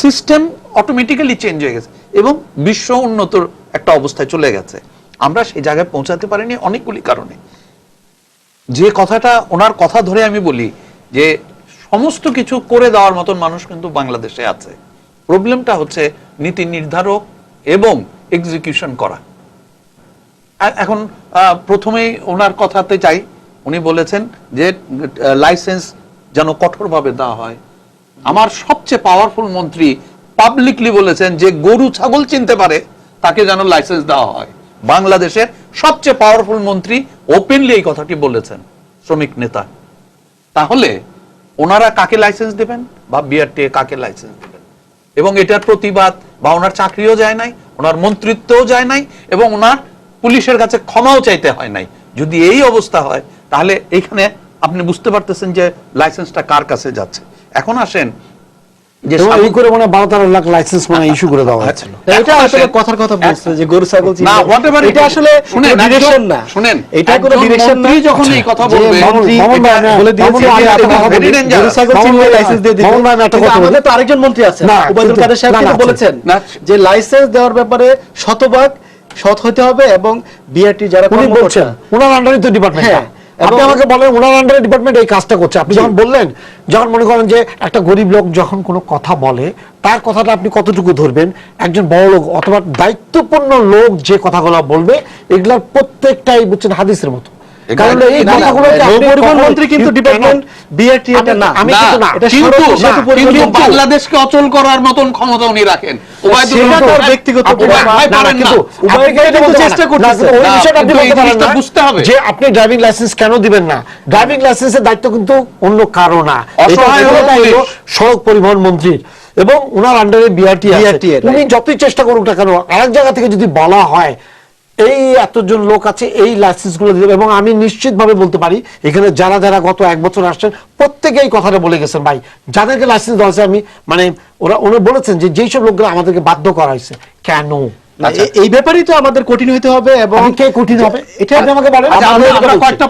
সিস্টেম অটোমেটিক্যালি চেঞ্জ হয়ে গেছে এবং বিশ্ব উন্নত একটা অবস্থায় চলে গেছে। আমরা সেই জায়গায় পৌঁছাতে পারিনি অনেকগুলি কারণে। যে কথাটা ওনার কথা ধরে আমি বলি যে সমস্ত কিছু করে দেওয়ার মতন মানুষ কিন্তু বাংলাদেশে আছে, প্রবলেমটা হচ্ছে নীতি নির্ধারক এবং এক্সিকিউশন করা। এখন প্রথমেই ওনার কথাতে চাই, উনি বলেছেন যে লাইসেন্স যেন কঠোরভাবে দেওয়া হয়। আমার সবচেয়ে পাওয়ারফুল মন্ত্রী পাবলিকলি বলেছেন যে গরু ছাগল চিনতে পারে তাকে যেন লাইসেন্স দেওয়া হয়। বাংলাদেশের সবচেয়ে পাওয়ারফুল মন্ত্রী ওপেনলি এই কথাটি বলেছেন, শ্রমিক নেতা। তাহলে ওনারা কাকে লাইসেন্স দেবেন বা বিআরটিএ কাকে লাইসেন্স দেবেন? এবং এটার প্রতিবাদ বা ওনার চাকরিও যায় নাই, ওনার মন্ত্রিত্বও যায় নাই, এবং ওনার পুলিশের কাছে ক্ষমাও চাইতে হয় নাই। যদি এই অবস্থা হয় তাহলে এইখানে আপনি বুঝতে পারতেছেন যে লাইসেন্সটা কার কাছে যাচ্ছে। এখন আসেন যে এই করে মানে 12-13 লাখ লাইসেন্স মানে ইস্যু করে দেওয়া হয়েছিল। এটা আসলে কথার কথা বলছে যে গরু ছাগল না, whatever এটা আসলে শুনেন, ডিরেকশন না, শুনেন, এটা কোনো ডিরেকশন না। যখন এই কথা বলবে বলে দিয়েছে গরু ছাগল চিনলে লাইসেন্স দিয়ে দিতে। আমাদের তো আরেকজন মন্ত্রী আছেন ওবায়দুল কাদের সাহেব, তিনি বলেছেন যে লাইসেন্স দেওয়ার ব্যাপারে শতভাগ সৎ হতে হবে এবং বিআরটি যারা বলছেন ওনার আন্ডারে তো ডিপার্টমেন্ট, আপনি আমাকে বলেন ওনার আন্ডারে ডিপার্টমেন্ট এই কাজটা করছে। আপনি যখন বললেন, যখন মনে করেন যে একটা গরিব লোক যখন কোনো কথা বলে তার কথাটা আপনি কতটুকু ধরবেন, একজন বড় লোক অথবা দায়িত্বপূর্ণ লোক যে কথাগুলো বলবে এগুলার প্রত্যেকটাই বুঝছেন হাদিসের মতো। কারণ এই কথাগুলোকে পরিবহন মন্ত্রী কিন্তু ডিপার্টমেন্ট বিআরটি এটা না, আমি কিন্তু না, কিন্তু বাংলাদেশকে অচল করার মতন ক্ষমতা উনি রাখেন। ব্যক্তিগত চেষ্টা করতেছেন বুঝতে হবে যে আপনি ড্রাইভিং লাইসেন্স কেন দিবেন না। ড্রাইভিং লাইসেন্সের দায়িত্ব কিন্তু অন্য কারো না, সড়ক পরিবহন মন্ত্রীর এবং ওনার আন্ডারে বিআরটি আছে। উনি যতই চেষ্টা করুক না কেন আরেক জায়গা থেকে যদি বলা হয় এই এতজন লোক আছে এই লাইসেন্স গুলো দিবে, এবং আমি নিশ্চিত ভাবে বলতে পারি এখানে যারা যারা গত 1 বছর আসছেন প্রত্যেকে এই কথাটা বলে গেছেন ভাই, যাদেরকে লাইসেন্স দেওয়া হয়েছে আমি মানে ওরা বলেছেন যে যেই সব লোকগুলো আমাদেরকে বাধ্য করা হয়েছে কেন। এই ব্যাপারেই তো আমাদের কঠিন হইতে হবে। এবং কে কঠিন হবে এটা আপনি আমাকে বলেন। আমরা কয়েকটা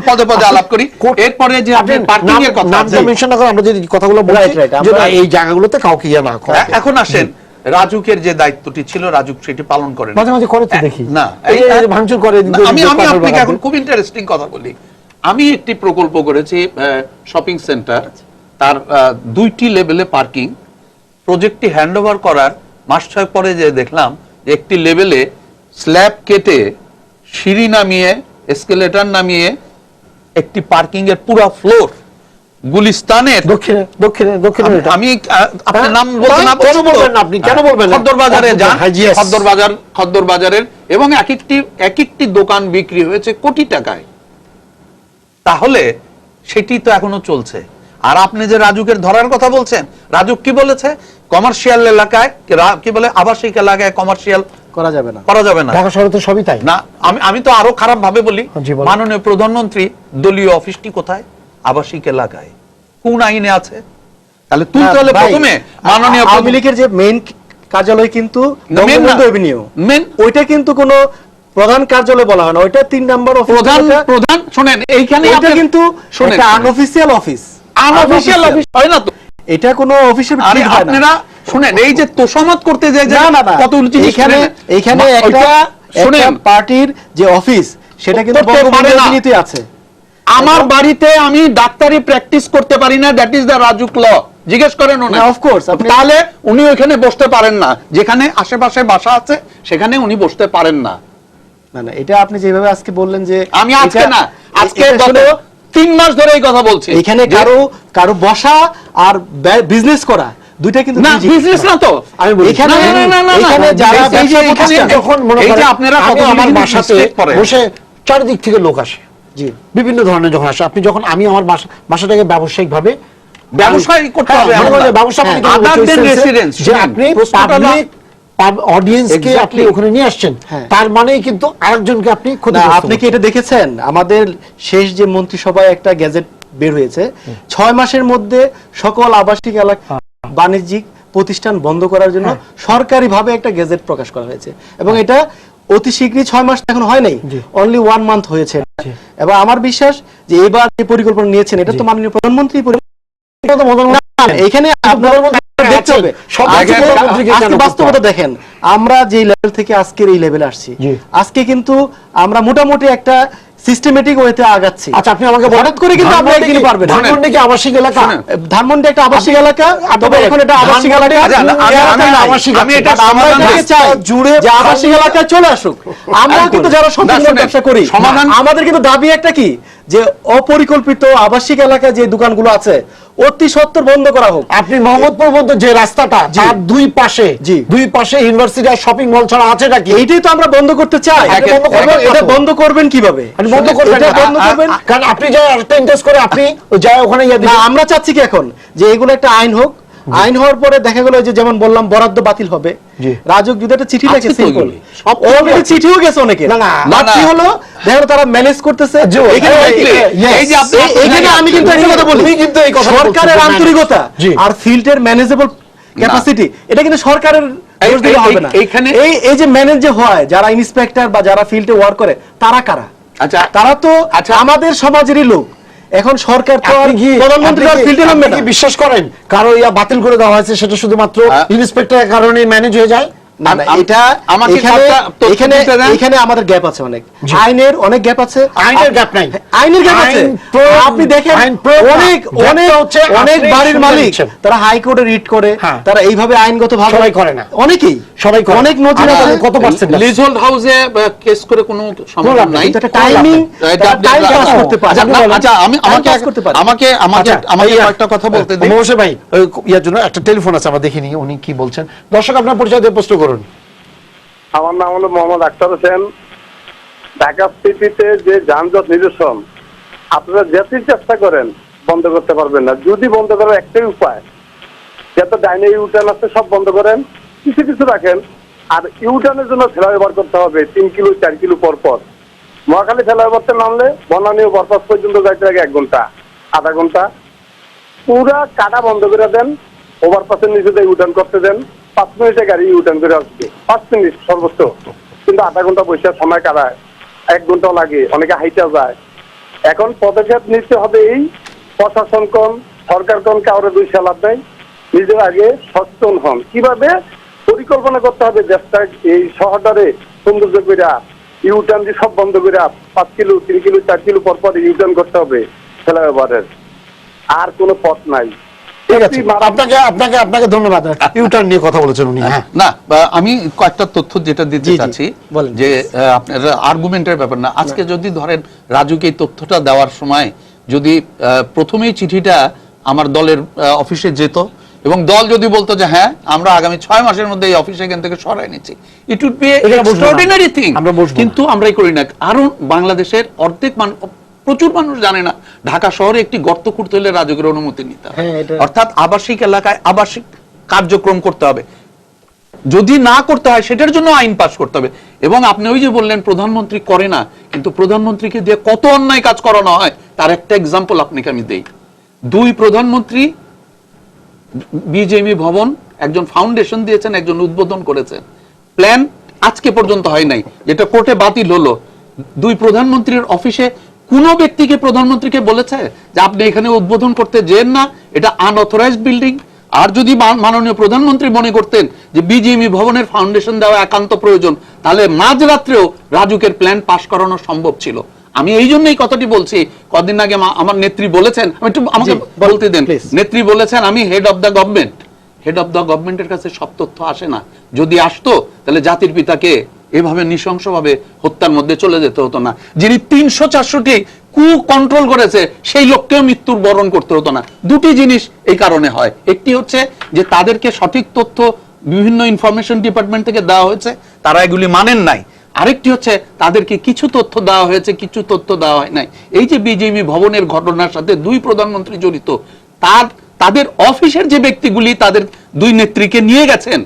পদে পদে আলাপ করি, এরপরে যে আপনি পার্কিং এর কথা নামটা মেনশন না করে আমরা যে কথাগুলো বলছি যে এই জায়গাগুলোতে কাউকে ইয়া না করে। এখন আসেন রাজুকের যে দায়িত্বটি ছিল রাজুক সেটি পালন করেন, মাঝে মাঝে করে তো দেখি না এই ভাঙচুর করে। আমি আপনাকে এখন খুব ইন্টারেস্টিং কথা বলি। আমি একটি প্রকল্প করেছি শপিং সেন্টার, তার 2টি লেভেলে পার্কিং। প্রজেক্টটি হ্যান্ডওভার করার মাস 6 পরে যে দেখলাম যে একটি লেভেলে স্ল্যাব কেটে সিঁড়ি নামিয়ে এসকেলেটর নামিয়ে একটি পার্কিং এর পুরো ফ্লোর গুলিস্তানের দক্ষিণে আমি আপনার নাম বলতে না বলবেন না, আপনি কেন বলবেন? খদ্দর বাজারে যান, খদ্দর বাজারের এবং এক একটি দোকান বিক্রি হয়েছে কোটি টাকায়। তাহলে সেটি তো এখনো চলছে। আর আপনি যে রাজুকের ধরার কথা বলছেন, রাজুক কি বলেছে? কমার্শিয়াল এলাকায় কি বলে আবাসিক এলাকায় কমার্শিয়াল করা যাবে না। ঢাকা শহরে তো সবই তাই না। আমি তো আরো খারাপ ভাবে বলি, মাননীয় প্রধানমন্ত্রী দলীয় অফিসটি কোথায়? আবাসিক এলাকায়। কোন আইনে আছে? তাহলে তুলতে হলে প্রথমে মাননীয় আওয়ামী লীগের যে মেইন কার্যালয় কিন্তু ওইটা কিন্তু কোনো প্রধান কার্যালয় বলা হয় না, ওইটা 3 নম্বর অফিস। প্রধান শুনেন, এইখানে এটা কিন্তু একটা আনঅফিশিয়াল অফিস হয় না তো, এটা কোনো অফিসের আপনারা শুনেন এই যে তোষামত করতে যায় কত এইখানে একটা পার্টির যে অফিস সেটা কিন্তু বঙ্গবন্ধুতে আছে। আমার বাড়িতে আমি ডাক্তারি প্র্যাকটিস করতে পারি না, দ্যাট ইজ দ্য রাজুক ল। জিজ্ঞেস করেন উনি, অফ কোর্স। তাহলে উনি ওখানে বসতে পারেন না, যেখানে আশেপাশে বাসা আছে সেখানে উনি বসতে পারেন না। না না, এটা আপনি যেভাবে আজকে বললেন যে আমি আজকে না, আজকে গত 3 মাস ধরে এই কথা বলছি। এখানে কারো বসা আর বিজনেস করা দুইটা কিন্তু না, বিজনেস না তো। আমি বলি এখানে যারা যখন মনে করেন আপনারা আমার বাসাতে বসে চারিদিক থেকে লোক আসে, জি বিভিন্ন ধরনের যখন আসে, আপনি যখন আমি আমার বাসাটাকে ব্যবসায়িক ভাবে ব্যবসায়ী করতে হবে, ব্যবসা যে আপনি পাবলিক অডিয়েন্সকে আপনি ওখানে নিয়ে আসছেন, তার মানেই কিন্তু আরেকজনকে আপনি ক্ষতিগ্রস্ত। আপনি কি এটা দেখেছেন? আমাদের শেষ যে মন্ত্রিসভায় একটা গ্যাজেট বের হয়েছে, 6 মাসের মধ্যে সকল আবাসিক এলাকা বাণিজ্যিক প্রতিষ্ঠান বন্ধ করার জন্য সরকারিভাবে একটা গ্যাজেট প্রকাশ করা হয়েছে, এবং এটা অতি শীঘ্রই 6 মাস এখন হয় নাই, অনলি 1 মান্থ হয়েছে। এবং আমার বিশ্বাস যে এবার যে পরিকল্পনা নিয়েছেন এটা তো মাননীয় প্রধানমন্ত্রী এখানে আপনার দেখতে হবে আজকে বাস্তবতা দেখেন, আমরা যে লেভেল থেকে আজকের এই লেভেলে আসছি, আজকে কিন্তু আমরা মোটামুটি একটা সিস্টেমেটিক ওয়েতে আগাচ্ছি। আচ্ছা, আপনি আমাকে হঠাৎ করে কিন্তু আমরা এগিয়ে পারবেন না। ধানমন্ডি কি আবাসিক এলাকা? ধানমন্ডি একটা আবাসিক এলাকা, তবে এখন এটা আবাসিক এলাকা, আমি এটা আমরা এটাকে চাই জুড়ে যে আবাসিক এলাকায় চলে আসুক। আমরা কিন্তু যারা সম্পূর্ণ ব্যবসা করি, আমাদের কিন্তু দাবি একটা কি, যে অপরিকল্পিত আবাসিক এলাকায় যে দোকানগুলো আছে অতি সত্বর বন্ধ করা হোক। আপনি মোহাম্মদপুর পর্যন্ত যে রাস্তাটা, যার দুই পাশে ইউনিভার্সিটি আর শপিং মল ছাড়া আছে নাকি? এইটাই তো আমরা বন্ধ করতে চাই। এটা বন্ধ করবেন কিভাবে? বন্ধ করবেন কারণ আপনি যা একটা ইন্টারেস্ট করে আপনি যাই ওখানে আমরা চাচ্ছি কি এখন যে এগুলো একটা আইন হোক, আইন হওয়ার পরে দেখা গেল যে যেমন বললাম বরাদ্দ বাতিল হবে, রাজুক যদি একটা চিঠি লেখে সিম্পল, অলরেডি চিঠিও গেছে অনেকে, কি হলো দেখা গেল তারা ম্যানেজ করতেছে। এখানে আমি কিন্তু একটা কথা বলি, সরকারের আন্তরিকতা আর ফিল্ডের ম্যানেজেবল ক্যাপাসিটি, এটা কিন্তু সরকারের দোষ দিলে হবে না। এই যে ম্যানেজ যে হয়, যারা ইন্সপেক্টর বা যারা ফিল্ডে ওয়ার্ক করে, তারা কারা? আচ্ছা, তারা তো আমাদের সমাজেরই লোক। এখন সরকার তো প্রধানমন্ত্রী ফিল্ডে নামবে না। বিশ্বাস করেন কারো ইয়া বাতিল করে দেওয়া হয়েছে, সেটা শুধুমাত্র ইন্সপেক্টরের কারণে ম্যানেজ হয়ে যায়? এখানে আমাদের গ্যাপ আছে, অনেক আইনের অনেক গ্যাপ আছে। আইনের গ্যাপ নাই, আইনের গ্যাপ আছে। আপনি দেখেন অনেক অনেক অনেক বাড়ির মালিক তারা হাইকোর্টে রিট করে, তারা এইভাবে আইনগত ভাবে সবাই করে না, অনেকেই সবাই অনেক নজির আছে। কত পার্সেন্ট লিজহোল্ড হাউসে কেস করে কোনো সমাধান নাই, এটা টাইমিং টাইম পাস করতে পারে। আচ্ছা, আমাকে একটা কথা বলতে দিন মহসিন ভাই, ইয়ার জন্য একটা টেলিফোন আছে, আমরা দেখিনি উনি কি বলছেন। দর্শক, আপনার পরিচয় দিয়ে প্রশ্ন করুন। আমার নাম হলো মোহাম্মদ আখতার হোসেন। ঢাকা সিটিতে যে যানজট নিরসন আপনারা যেতে চেষ্টা করেন বন্ধ করতে পারবেন না। যদি বন্ধ করার একটাই উপায়, যত ডাইনে ইউটার্ন আছে সব বন্ধ করেন, কিছু কিছু রাখেন। আর ইউটার্নের জন্য ফ্লাইওভার করতে হবে 3 কিলো 4 কিলো পর পর। মহাখালী ফ্লাইওভারতে নামলে বনানীয় বরপাস পর্যন্ত যাইতে লাগে 1 ঘন্টা আধা ঘন্টা। পুরা কাটা বন্ধ করে দেন, ওভারপাসের নিচে দিয়ে ইউটার্ন করতে দেন। 5 মিনিটে গাড়ি ইউটার্ন করে আসবে, 5 মিনিট সর্বোচ্চ। কিন্তু আধা ঘন্টা বসে সময় কাটায়, 1 ঘন্টাও লাগে, অনেকে হাইটা যায়। এখন পদক্ষেপ নিতে হবে, এই প্রশাসন কোন সরকার কোন কাউরে দুই লাভ নেই, নিজের আগে সচেতন হন। কিভাবে পরিকল্পনা করতে হবে দেশটা এই শহরটারে সৌন্দর্য করে ইউটার্ন দিয়ে সব বন্ধ করে 5 কিলো 3 কিলো 4 কিলো পর পর ইউটার্ন করতে হবে ফ্লাইওভারের। আর কোনো পথ নাই। ঠিক আছে, আপনাকে ধন্যবাদ। ইউটার্ন নিয়ে কথা বলেছেন উনি। না, আমি কয়েকটা তথ্য যেটা দিতে চাচ্ছি, যে আপনার আর্গুমেন্টের ব্যাপার না। আজকে যদি ধরেন রাজুকে এই তথ্যটা দেওয়ার সময় যদি প্রথমেই চিঠিটা আমার দলের অফিসে যেত এবং দল যদি বলতো যে হ্যাঁ আমরা আগামী 6 মাসের মধ্যে এই অফিস এখান থেকে সরাই নিচ্ছি, it would be extraordinary thing. কিন্তু আমরা এই করি না। আরো বাংলাদেশের প্রচুর মানুষ জানে না ঢাকা শহরে একটি গর্ত খুঁড়তে হলে রাজুকের অনুমতি নিতে হবে। অর্থাৎ আবাসিক এলাকায় আবাসিক কার্যক্রম করতে হবে, যদি না করতে হয় সেটার জন্য আইন পাস করতে হবে। এবং আপনি ওই যে বললেন প্রধানমন্ত্রী করে না, কিন্তু প্রধানমন্ত্রীকে দিয়ে কত অন্যায় কাজ করানো হয় তার একটা এক্সাম্পল আপনাকে আমি দেই। 2 প্রধানমন্ত্রী বিজেএমই ভবন, একজন ফাউন্ডেশন দিয়েছেন, একজন উদ্বোধন করেছেন। প্ল্যান আজকে পর্যন্ত হয় নাই, যেটা কোর্টে বাতিল হলো। 2 প্রধানমন্ত্রীর অফিসে কোন ব্যক্তিকে প্রধানমন্ত্রীকে বলেছে যে আপনি এখানে উদ্বোধন করতে যেন না, এটা আনঅথরাইজড বিল্ডিং। আর যদি মাননীয় প্রধানমন্ত্রী মনে করতেন যে বিজেএমই ভবনের ফাউন্ডেশন দেওয়া একান্ত প্রয়োজন, তাহলে মাঝরাত্রেও রাজুকের প্ল্যান পাস করানো সম্ভব ছিল। আমি এই জন্য এই কথাটি বলছি, কদিন আগে আমার নেত্রী বলেছেন, আমি একটু আমাকে বলতে দেন, নেত্রী বলেছেন আমি head of the government. Head of the গভর্নমেন্টের কাছে সব তথ্য আসে না। যদি আসতো তাহলে জাতির পিতাকে এভাবে নৃশংসভাবে হত্যার মধ্যে চলে যেতে হতো না। যিনি 300-400টি কু কন্ট্রোল করেছে সেই লোককেও মৃত্যুর বরণ করতে হতো না। 2টি জিনিস এই কারণে হয়। একটি হচ্ছে যে তাদেরকে সঠিক তথ্য বিভিন্ন ইনফরমেশন ডিপার্টমেন্ট থেকে দেওয়া হয়েছে, তারা এগুলি মানেন নাই। আরেকটি হচ্ছে তাদেরকে কিছু তথ্য দেওয়া হয়েছে, কিছু তথ্য দেওয়া হয় নাই। এই যে বিজেএমই ভবনের ঘটনার সাথে 2 প্রধানমন্ত্রী জড়িত, তাদের অফিসের যে ব্যক্তিগুলি তাদের 2 নেত্রীকে নিয়ে গেছেন,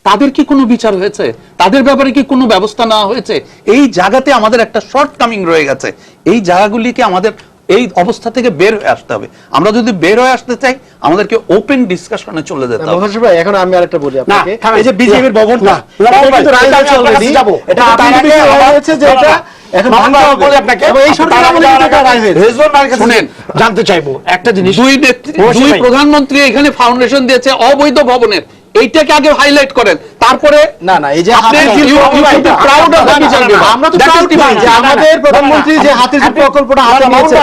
তাদের কি কোনো বিচার হয়েছে? তাদের ব্যাপারে কি কোনো ব্যবস্থা নেওয়া হয়েছে? এই জায়গাতে আমাদের একটা শর্ট কামিং রয়ে গেছে। এই জায়গাগুলিকে আমাদের এই অবস্থা থেকে বের হয়ে আসতে হবে। আমরা যদি বের হয়ে আসতে চাই আমাদেরকে ওপেন ডিসকাশনে চলে যেতে হবে। মহসিন ভাই, এখন আমি আরেকটা বলি আপনাকে, এই যে বিজেপির ভবনটা, এটা কিন্তু রাজনীতি অলরেডি, এটা আপনি হয়েছে যে এখন মামুন ভাই, ভাঙতে আমি হবে। বলি আপনাকে, এবং এই সরকার তার আগে আমলে যাওয়ার কিন্তু এটা রায় আগে হয়েছে। রেজওয়ান ভাইয়ের কাছে শুনেন, জানতে চাইবো একটা জিনিস। দুই ভাই। প্রধানমন্ত্রী এখানে ফাউন্ডেশন দিয়েছে অবৈধ ভবনের, এইটাকে আগে হাইলাইট করেন, তারপরে না না এই যে আপনি হাতির you ঝিল should be proud of the Kisan river. আমরা তো That is proud the ভাই যে point. আমাদের প্রধানমন্ত্রী যে হাতির ঝিল প্রকল্পটা হাতে নিয়েছে,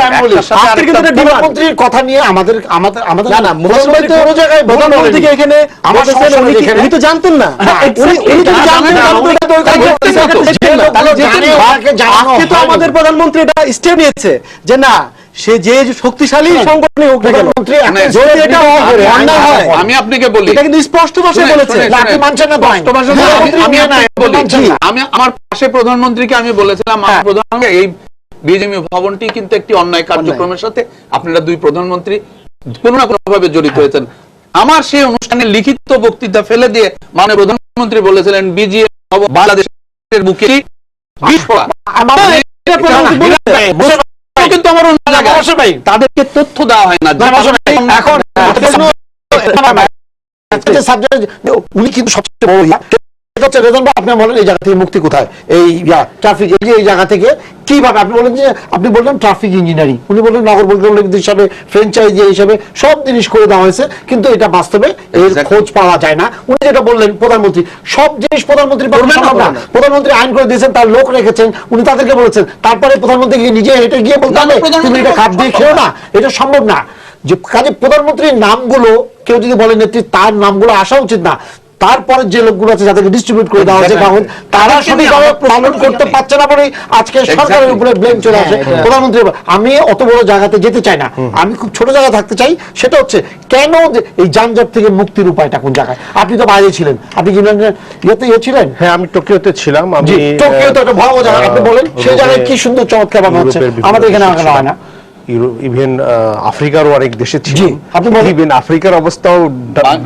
আজকের কিন্তু এটা demand। প্রধানমন্ত্রীর কথা নিয়ে আমাদের আমাদের আমাদের না না প্রধানমন্ত্রী তো কোনো জায়গায় ভুল প্রধানমন্ত্রীকে বলেনি। এখানে আমার বলতেছেন সমস্যা উনি নেই কি- এখানে। উনি তো জানতেন না, হ্যাঁ, উনি যদি exactly, জানতেন তাহলে তো এটা তো তাই এখানে দেখতেন না তো। দেখতেন না। তাহলে যে জানে লোকগুলো জানে জানানো আজকে তো হয়নি। আমাদের প্রধানমন্ত্রী এটা স্টেপ নিয়েছে যে না সে যে শক্তিশালী সংগঠনই হোক না কেন, প্রধানমন্ত্রী একটা যদি এটা অন্যায় হয় আমি আপনাকে বলি, এটা কিন্তু স্পষ্ট ভাষায় শুনেন, বলেছে। শুনেন, না, আপনি মানছেন না তো আইন। স্পষ্ট ভাষায় হ্যাঁ, বলি, আপনি আমি নিয়ে আপনাকে নেন, বলি, মানছেন না। আমি আমার পাশে প্রধানমন্ত্রীকে আমি বলেছিলাম আমার প্রধানমন্ত্রী এই বিজেপি ভবনটি কিন্তু একটি অন্যায় কার্যক্রমের সাথে আপনারা দুই প্রধানমন্ত্রী কোনো না কোনো ভাবে জড়িত হয়েছেন। আমার সেই অনুষ্ঠানে লিখিত বক্তৃতা ফেলে দিয়ে মাননীয় প্রধানমন্ত্রী বলেছিলেন বিজেপি ভবন বাংলাদেশের বুকে বিস্ফোরণ। এটা প্রধানমন্ত্রী বলেছে। কিন্তু আমার অন্য জায়গায় অবশ্যই ভাই। তাদেরকে তথ্য দেওয়া হয় না। এখন একটা subject, উনি কিন্তু সবচেয়ে বড় সেটা হচ্ছে রেজন ভাই, আপনি বলেন এই জায়গা থেকে মুক্তি কোথায়, এই ট্রাফিক এই জায়গা থেকে কিভাবে, আপনি বলেন যে আপনি বললেন ট্রাফিক ইঞ্জিনিয়ারিং, উনি বললেন নগর পরিকল্পনা হিসাবে ফ্র্যাঞ্চাইজি হিসাবে সব জিনিস করে দেওয়া হয়েছে, কিন্তু এটা বাস্তবে এর Exactly. খোঁজ পাওয়া যায় না। উনি যেটা বললেন প্রধানমন্ত্রী সব জিনিস প্রধানমন্ত্রী পাবেন সম্ভব না। প্রধানমন্ত্রী আইন করে দিয়েছেন, তার লোক রেখেছেন, উনি তাদেরকে বলেছেন, তারপরে প্রধানমন্ত্রী নিজে হেঁটে গিয়ে বলতে না, হবে প্রধানমন্ত্রী তুমি এটা খাপ দিয়ে খেও না, এটা সম্ভব না। যে কাজে প্রধানমন্ত্রীর নামগুলো কেউ যদি বলে নেত্রী তার নামগুলো আসা উচিত না, তারপরে যে লোকগুলো আছে যাদেরকে ডিস্ট্রিবিউট করে দেওয়া হচ্ছে কাগজ, তারা সঠিকভাবে পালন করতে পারছে না বলেই আজকে সরকারের উপরে ব্লেম চলে আসে প্রধানমন্ত্রী। আমি অত বড় জায়গাতে যেতে চাই না, আমি খুব ছোট জায়গায় থাকতে চাই। সেটা হচ্ছে কেন যে এই যানজট থেকে মুক্তির উপায়টা কোন জায়গায়? আপনি তো বাইরে ছিলেন, আপনি কি ইয়ে ছিলেন? হ্যাঁ, আমি টোকিওতে ছিলাম। জি, আমি টোকিও তো একটা ভয়াবহ জায়গা, আপনি বলেন সেই জায়গায় কি সুন্দর চমৎকার বানানো হচ্ছে, আমাদের এখানে হয় না। ইভেন আফ্রিকারও অনেক দেশে ছিল। জি, আপনি বলেন। ইভেন আফ্রিকার অবস্থাও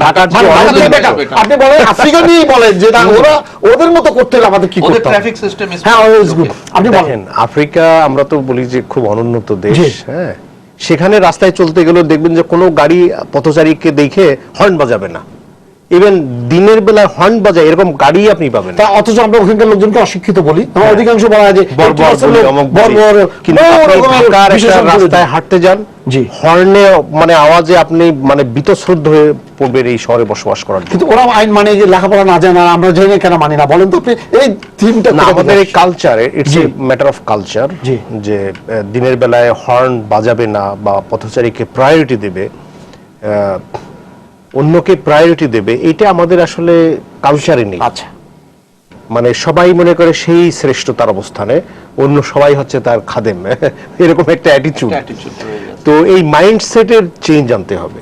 ঢাকার চেয়ে অনেক বাংলাদেশ বেশি। better। আপনি বলেন আফ্রিকা নিয়েই বলেন যে না, ওরা ওদের মতো করতে হলে আমাদের কি ওদের করতে হবে? ট্রাফিক সিস্টেম হ্যাঁ, always good। আপনি বলেন। দেখেন, আফ্রিকা আমরা তো বলি যে খুব অনুন্নত দেশ। জি। হ্যাঁ, সেখানে রাস্তায় চলতে গেলেও দেখবেন যে কোনো গাড়ি পথচারীকে দেখে হর্ন বাজাবে না। ইভেন দিনের বেলা হর্ন বাজায় এরকম গাড়ি আপনি পাবেন না। তা অথচ আমরা ওখানকার লোকজনকে অশিক্ষিত বলি, আমরা অধিকাংশ বলা হয় যে বর্বর 80% বলি, লোক অমুক বলি। বর্বর, কিন্তু বড় আপনি রকমের ঢাকার একটা বিশেষজ্ঞ রাস্তায় হাঁটতে যান, জি। হর্নে মানে আওয়াজে আপনি মানে বীতশ্রদ্ধ হয়ে পড়বেন এই শহরে বসবাস করার জন্য। কিন্তু ওরা আইন মানে যে লেখাপড়া না জানা, আমরা জেনে কেন মানি না বলেন তো আপনি? এই থিমটা না, আমাদের এই কালচারে it's a matter of culture জি। যে দিনের বেলায় হর্ন বাজাবে না বা পথচারীকে প্রায়োরিটি দেবে, অন্যকে প্রায়োরিটি দেবে, এটা আমাদের আসলে কালচারে নেই। আচ্ছা, মানে সবাই মনে করে সেই শ্রেষ্ঠতার অবস্থানে, অন্য সবাই হচ্ছে তার খাদেম, এরকম একটা অ্যাটিটিউড। তো এই মাইন্ডসেটের চেঞ্জ আনতে হবে।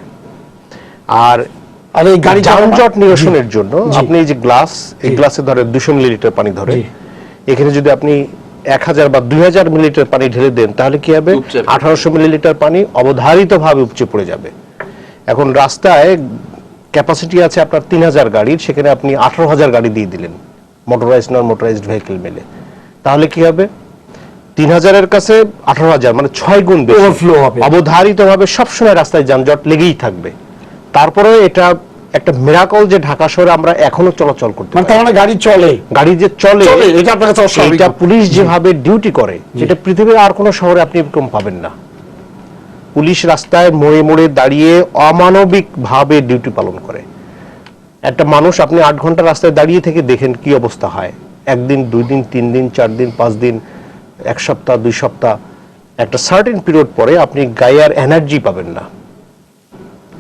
আর আর এই গাড়ি যানজট নিরসনের জন্য জি। আপনি এই যে গ্লাস, এই গ্লাসে ধরে 200 মিলিলিটার পানি ধরে, জি। এখানে যদি আপনি 1000 বা 2000 মিলিলিটার পানি ঢেলে দেন, তাহলে কি হবে? উপচে পড়বে। 1800 মিলিলিটার পানি অবধারিতভাবে উপচে পড়ে যাবে। এখন রাস্তায় ক্যাপাসিটি আছে আপনার 3000 গাড়ির, সেখানে আপনি 18000 গাড়ি দিয়ে দিলেন, মোটরাইজড নন মোটরাইজড ভেহিকল মিলে, তাহলে কি হবে? 3000 এর কাছে 18000 মানে 6 গুণ বেশি Overflow হবে। অবধারিতভাবে সবসময় রাস্তায় যানজট লেগেই থাকবে। তারপরে এটা একটা মিরাকল যে ঢাকা শহরে আমরা এখনো চলাচল করতে মানে পারি। তার মানে গাড়ি চলে, গাড়ি যে চলে, এটা আপনার কাছে অস্বাভাবিক। এটা পুলিশ যেভাবে ডিউটি করে, যেটা পৃথিবীর আর কোনো শহরে আপনি এরকম পাবেন না। পুলিশ রাস্তায় মোড়ে মোড়ে দাঁড়িয়ে অমানবিক ভাবে ডিউটি পালন করে। একটা মানুষ আপনি 8 ঘন্টা রাস্তায় দাঁড়িয়ে থেকে দেখেন কি অবস্থা হয়। একদিন, 2 দিন, 3 দিন, 4 দিন, 5 দিন, 1 সপ্তাহ, 2 সপ্তাহ, একটা সার্টেন পিরিয়ড পরে আপনি গায়ে আর এনার্জি পাবেন না।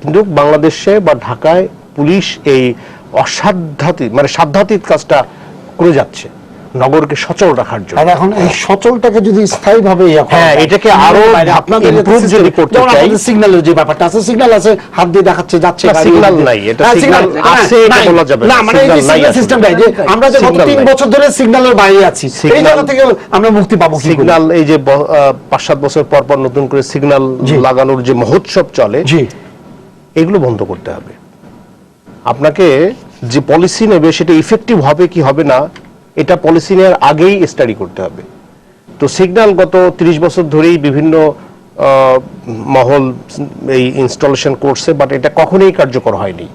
কিন্তু বাংলাদেশে বা ঢাকায় পুলিশ এই অসাধ্যাতীত মানে সাধ্যাতীত কাজটা করে যাচ্ছে নগরকে সচল রাখার জন্য। আর এখন এই সচলটাকে যদি স্থায়ীভাবে হ্যাঁ, এটাকে আরো আপনাদের improve যদি করতে চাই। সিগন্যালের যে ব্যাপারটা আছে, সিগন্যাল আছে, হাত দিয়ে দেখাচ্ছে যাচ্ছে, না, গাড়ি signal উঠছে। নাই, এটা হ্যাঁ, signal আছে, এটা নাই। বলা যাবে না। না, মানে এই যে Signal নাই signal আসলে। system নাই, যে আমরা যে গত Signal 3 নাই। বছর ধরে সিগন্যালের বাইরে আছি, এই Signal- জায়গা থেকে আমরা মুক্তি পাবো কি করে? সিগন্যাল এই যে 5-7 বছর পর পর নতুন করে সিগন্যাল জি। লাগানোর যে মহোৎসব চলে, জি, এগুলো বন্ধ করতে হবে। আপনাকে যে পলিসি নেবে সেটা ইফেক্টিভ হবে কি হবে না, এটা পলিসি নেওয়ার আগেই স্টাডি করতে হবে। তো সিগন্যাল গত 30 বছর ধরেই বিভিন্ন মহল এই ইনস্টলেশন করছে, বাট এটা কখনোই কার্যকর হয়নি।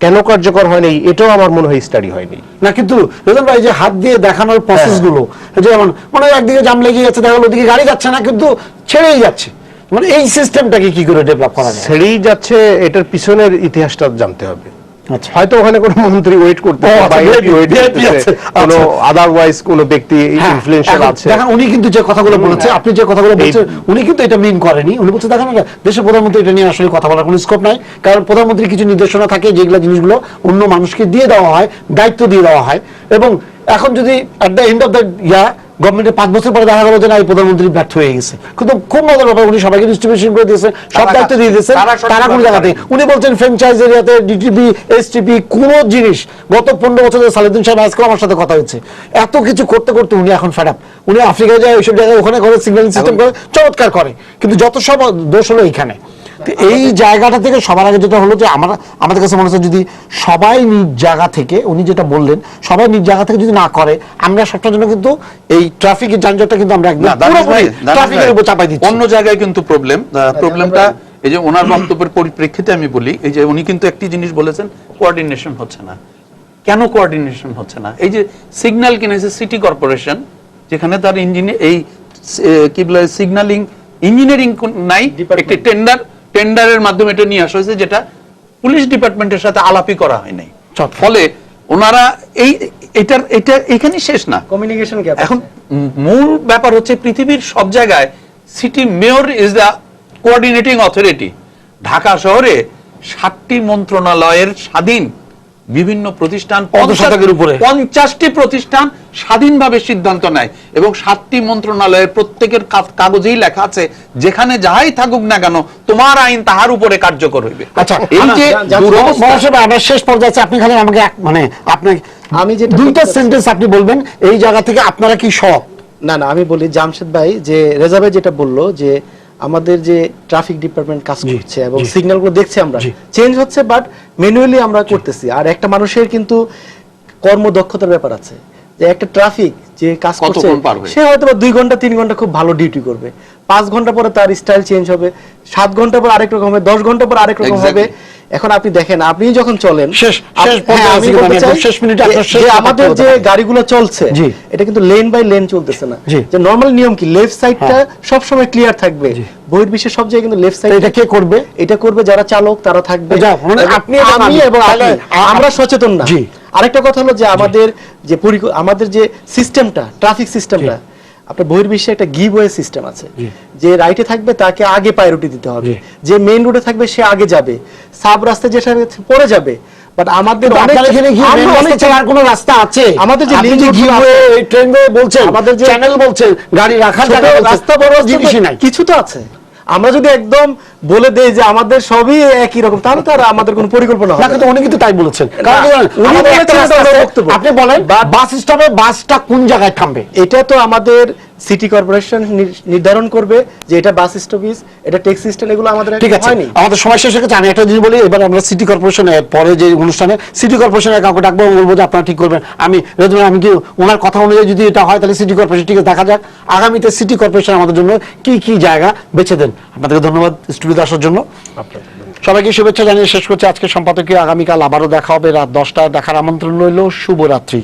কেন কার্যকর হয়নি এটাও আমার মনে হয় স্টাডি হয়নি। না কিন্তু রেজান ভাই, যে হাত দিয়ে দেখানোর প্রসেস গুলো, যেমন মনে হয় একদিকে জাম লেগে যাচ্ছে, দেখা গেল ওদিকে গাড়ি যাচ্ছে না কিন্তু ছেড়েই যাচ্ছে, মানে এই সিস্টেমটাকে কি করে ডেভেলপ করা যায়? ছেড়েই যাচ্ছে, এটার পিছনের ইতিহাসটা জানতে হবে। আচ্ছা। হয়তো ওখানে কোনো মন্ত্রী ওয়েট করতে ও, আচ্ছা, VIP আছে। কোনো আচ্ছা। আদারওয়াইজ কোনো ব্যক্তি হ্যাঁ, ইনফ্লুয়েন্সিয়াল এখন আছে। দেখেন উনি কিন্তু যে কথাগুলো বলেছে, আপনি যে কথাগুলো বলছেন, উনি কিন্তু এটা মিন করেনি। উনি বলছে দেখেন না, দেশের প্রধানমন্ত্রী এটা নিয়ে আসলে কথা বলার কোনো স্কোপ নাই, কারণ প্রধানমন্ত্রীর কিছু নির্দেশনা থাকে যেগুলো জিনিসগুলো অন্য মানুষকে দিয়ে দেওয়া হয়, দায়িত্ব দিয়ে দেওয়া হয়। এবং এখন যদি at the end of the গভর্নমেন্টের 5 বছর পরে দেখা গেল যে না, এই প্রধানমন্ত্রী ব্যর্থ হয়ে গেছে, কিন্তু খুব মজার ব্যাপার, উনি সবাইকে ডিস্ট্রিবিউশন করে দিয়েছে, সব দায়িত্ব দিয়ে দিয়েছেন, তারা কোন জায়গাতে উনি বলছেন ফ্র্যাঞ্চাইজ এরিয়াতে ডিটিপি এসটিপি কোন জিনিস গত 15 বছর ধরে সালেউদ্দিন সাহেব আজকাল আমার সাথে কথা হচ্ছে, এত কিছু করতে করতে উনি এখন ফেড আপ। উনি আফ্রিকায় যায়, ওইসব জায়গায় ওখানে করে সিগন্যালিং সিস্টেম করে চমৎকার করে, কিন্তু যত সব দোষ হলো এইখানে। এই জায়গাটা থেকে সবার আগে যেটা হলো যে আমাদের কাছে মনে হচ্ছে যদি সবাই নিজ জায়গা থেকে, উনি যেটা বললেন, সবাই নিজ জায়গা থেকে যদি না করে, আমরা সবটার জন্য কিন্তু এই ট্রাফিকের যানজটটা কিন্তু আমরা একদম পুরোপুরি ট্রাফিকের উপর চাপাই দিচ্ছি। অন্য জায়গায় কিন্তু প্রবলেমটা এই যে ওনার বক্তব্যের পরিপ্রেক্ষিতে আমি বলি, এই যে উনি কিন্তু একটি জিনিস বলেছেন, কোঅর্ডিনেশন হচ্ছে না। কেন কোঅর্ডিনেশন হচ্ছে না? এই যে সিগন্যাল কিনেছে সিটি কর্পোরেশন, যেখানে তার এই কি বলে সিগন্যালিং ইঞ্জিনিয়ারিং নাই, একটি টেন্ডারের মাধ্যমে এটা নিয়ে আসা হয়েছে, যেটা পুলিশ ডিপার্টমেন্টের সাথে আলাপই করা হয় নাই। ফলে ওনারা এটা এখানে শেষ না, কমিউনিকেশন গ্যাপ। এখন মূল ব্যাপার হচ্ছে পৃথিবীর সব জায়গায় city mayor is the coordinating authority. Dhaka শহরে 7টি মন্ত্রণালয়ের স্বাধীন বিভিন্ন প্রতিষ্ঠান, 50টি প্রতিষ্ঠান স্বাধীনভাবে সিদ্ধান্ত নেয়, এবং 7টি মন্ত্রণালয়ের প্রত্যেকের কাগজেই লেখা আছে যেখানে যাহাই থাকুক না কেন তোমার আইন তাহার উপরে কার্যকর হইবে। আচ্ছা, এই যে আমরা শেষ পর্যায়ে আছি, আপনি খালি আমাকে আমি যে দুইটা সেন্টেন্স আপনি বলবেন এই জায়গা থেকে, আপনারা কি সব? না আমি বলি জামশেদ ভাই, যে রেজা ভাই যেটা বললো যে আমাদের যে ট্রাফিক ডিপার্টমেন্ট কাজ করছে এবং সিগন্যালগুলো দেখছি আমরা চেঞ্জ হচ্ছে, বাট ম্যানুয়ালি আমরা করতেছি। আর একটা মানুষের কিন্তু কর্মদক্ষতার ব্যাপার আছে, যে একটা ট্রাফিক যে কাজ করছে সে হয়তো 2 ঘন্টা 3 ঘন্টা খুব ভালো ডিউটি করবে, 5 ঘন্টা পরে তার স্টাইল চেঞ্জ হবে, 7 ঘন্টা পর আরেক রকম হবে, 10 ঘন্টা পর আরেক রকম হবে। এখন আপনি দেখেন, আপনি যখন চলেন, আমাদের যে গাড়িগুলো চলছে এটা কিন্তু লেন বাই লেন চলতেছে না। যে নরমাল নিয়ম কি, লেফট সাইডটা সব সময় ক্লিয়ার থাকবে, বহির্বিশ্বের সব জায়গায় কিন্তু লেফট সাইড। এটা কে করবে? এটা করবে যারা চালক, তারা থাকবে। আমি এবং আমরা সচেতন না। আরেকটা কথা হলো যে আমাদের যে সিস্টেমটা, ট্রাফিক সিস্টেমটা, আপনার বহির্বিশ্বে একটা গিভ ওয়ে সিস্টেম আছে, যে রাইটে থাকবে তাকে আগে প্রায়োরিটি দিতে হবে, যে মেইন রোডে থাকবে সে আগে যাবে, সাব রাস্তায় যে পরে যাবে। বাট আমাদের কোন রাস্তা আছে? আমাদের যে বলছেন, আমাদের যে চ্যানেল বলছেন, গাড়ি রাখার জায়গা, রাস্তা বড় জিনিসই নাই, কিছু তো আছে। আমরা যদি একদম বলে দেই যে আমাদের সবই একই রকম, তাহলে তার আমাদের কোনো পরিকল্পনা হবে না। উনি কিন্তু তাই বলেছেন, আপনি বলেন বাস স্টপে বাসটা কোন জায়গায় থামবে, এটা তো আমাদের সিটি কর্পোরেশন নির্ধারণ করবে যে এটা বাস স্টপেজ, এটা ট্যাক্সি স্ট্যান্ড, এগুলো আমাদের ঠিক আছে। আমাদের সময় শেষ হয়ে গেছে, আমি একটা জিনিস বলি, এবার আমরা সিটি কর্পোরেশনের পরে যে অনুষ্ঠানে সিটি কর্পোরেশনের কাউকে ডাকবো, বলবো যে আপনারা ঠিক করবেন। আমি কি ওনার কথা অনুযায়ী যদি এটা হয় তাহলে সিটি কর্পোরেশন, ঠিক আছে, দেখা যাক আগামীতে সিটি কর্পোরেশন আমাদের জন্য কি জায়গা বেছে দেন। আপনাদেরকে ধন্যবাদ স্টুডিওতে আসার জন্য, সবাইকে শুভেচ্ছা জানিয়ে শেষ করছি আজকে সম্পাদকীয়। আগামীকাল আবারও দেখা হবে রাত 10টায়, দেখার আমন্ত্রণ রইল। শুভরাত্রি।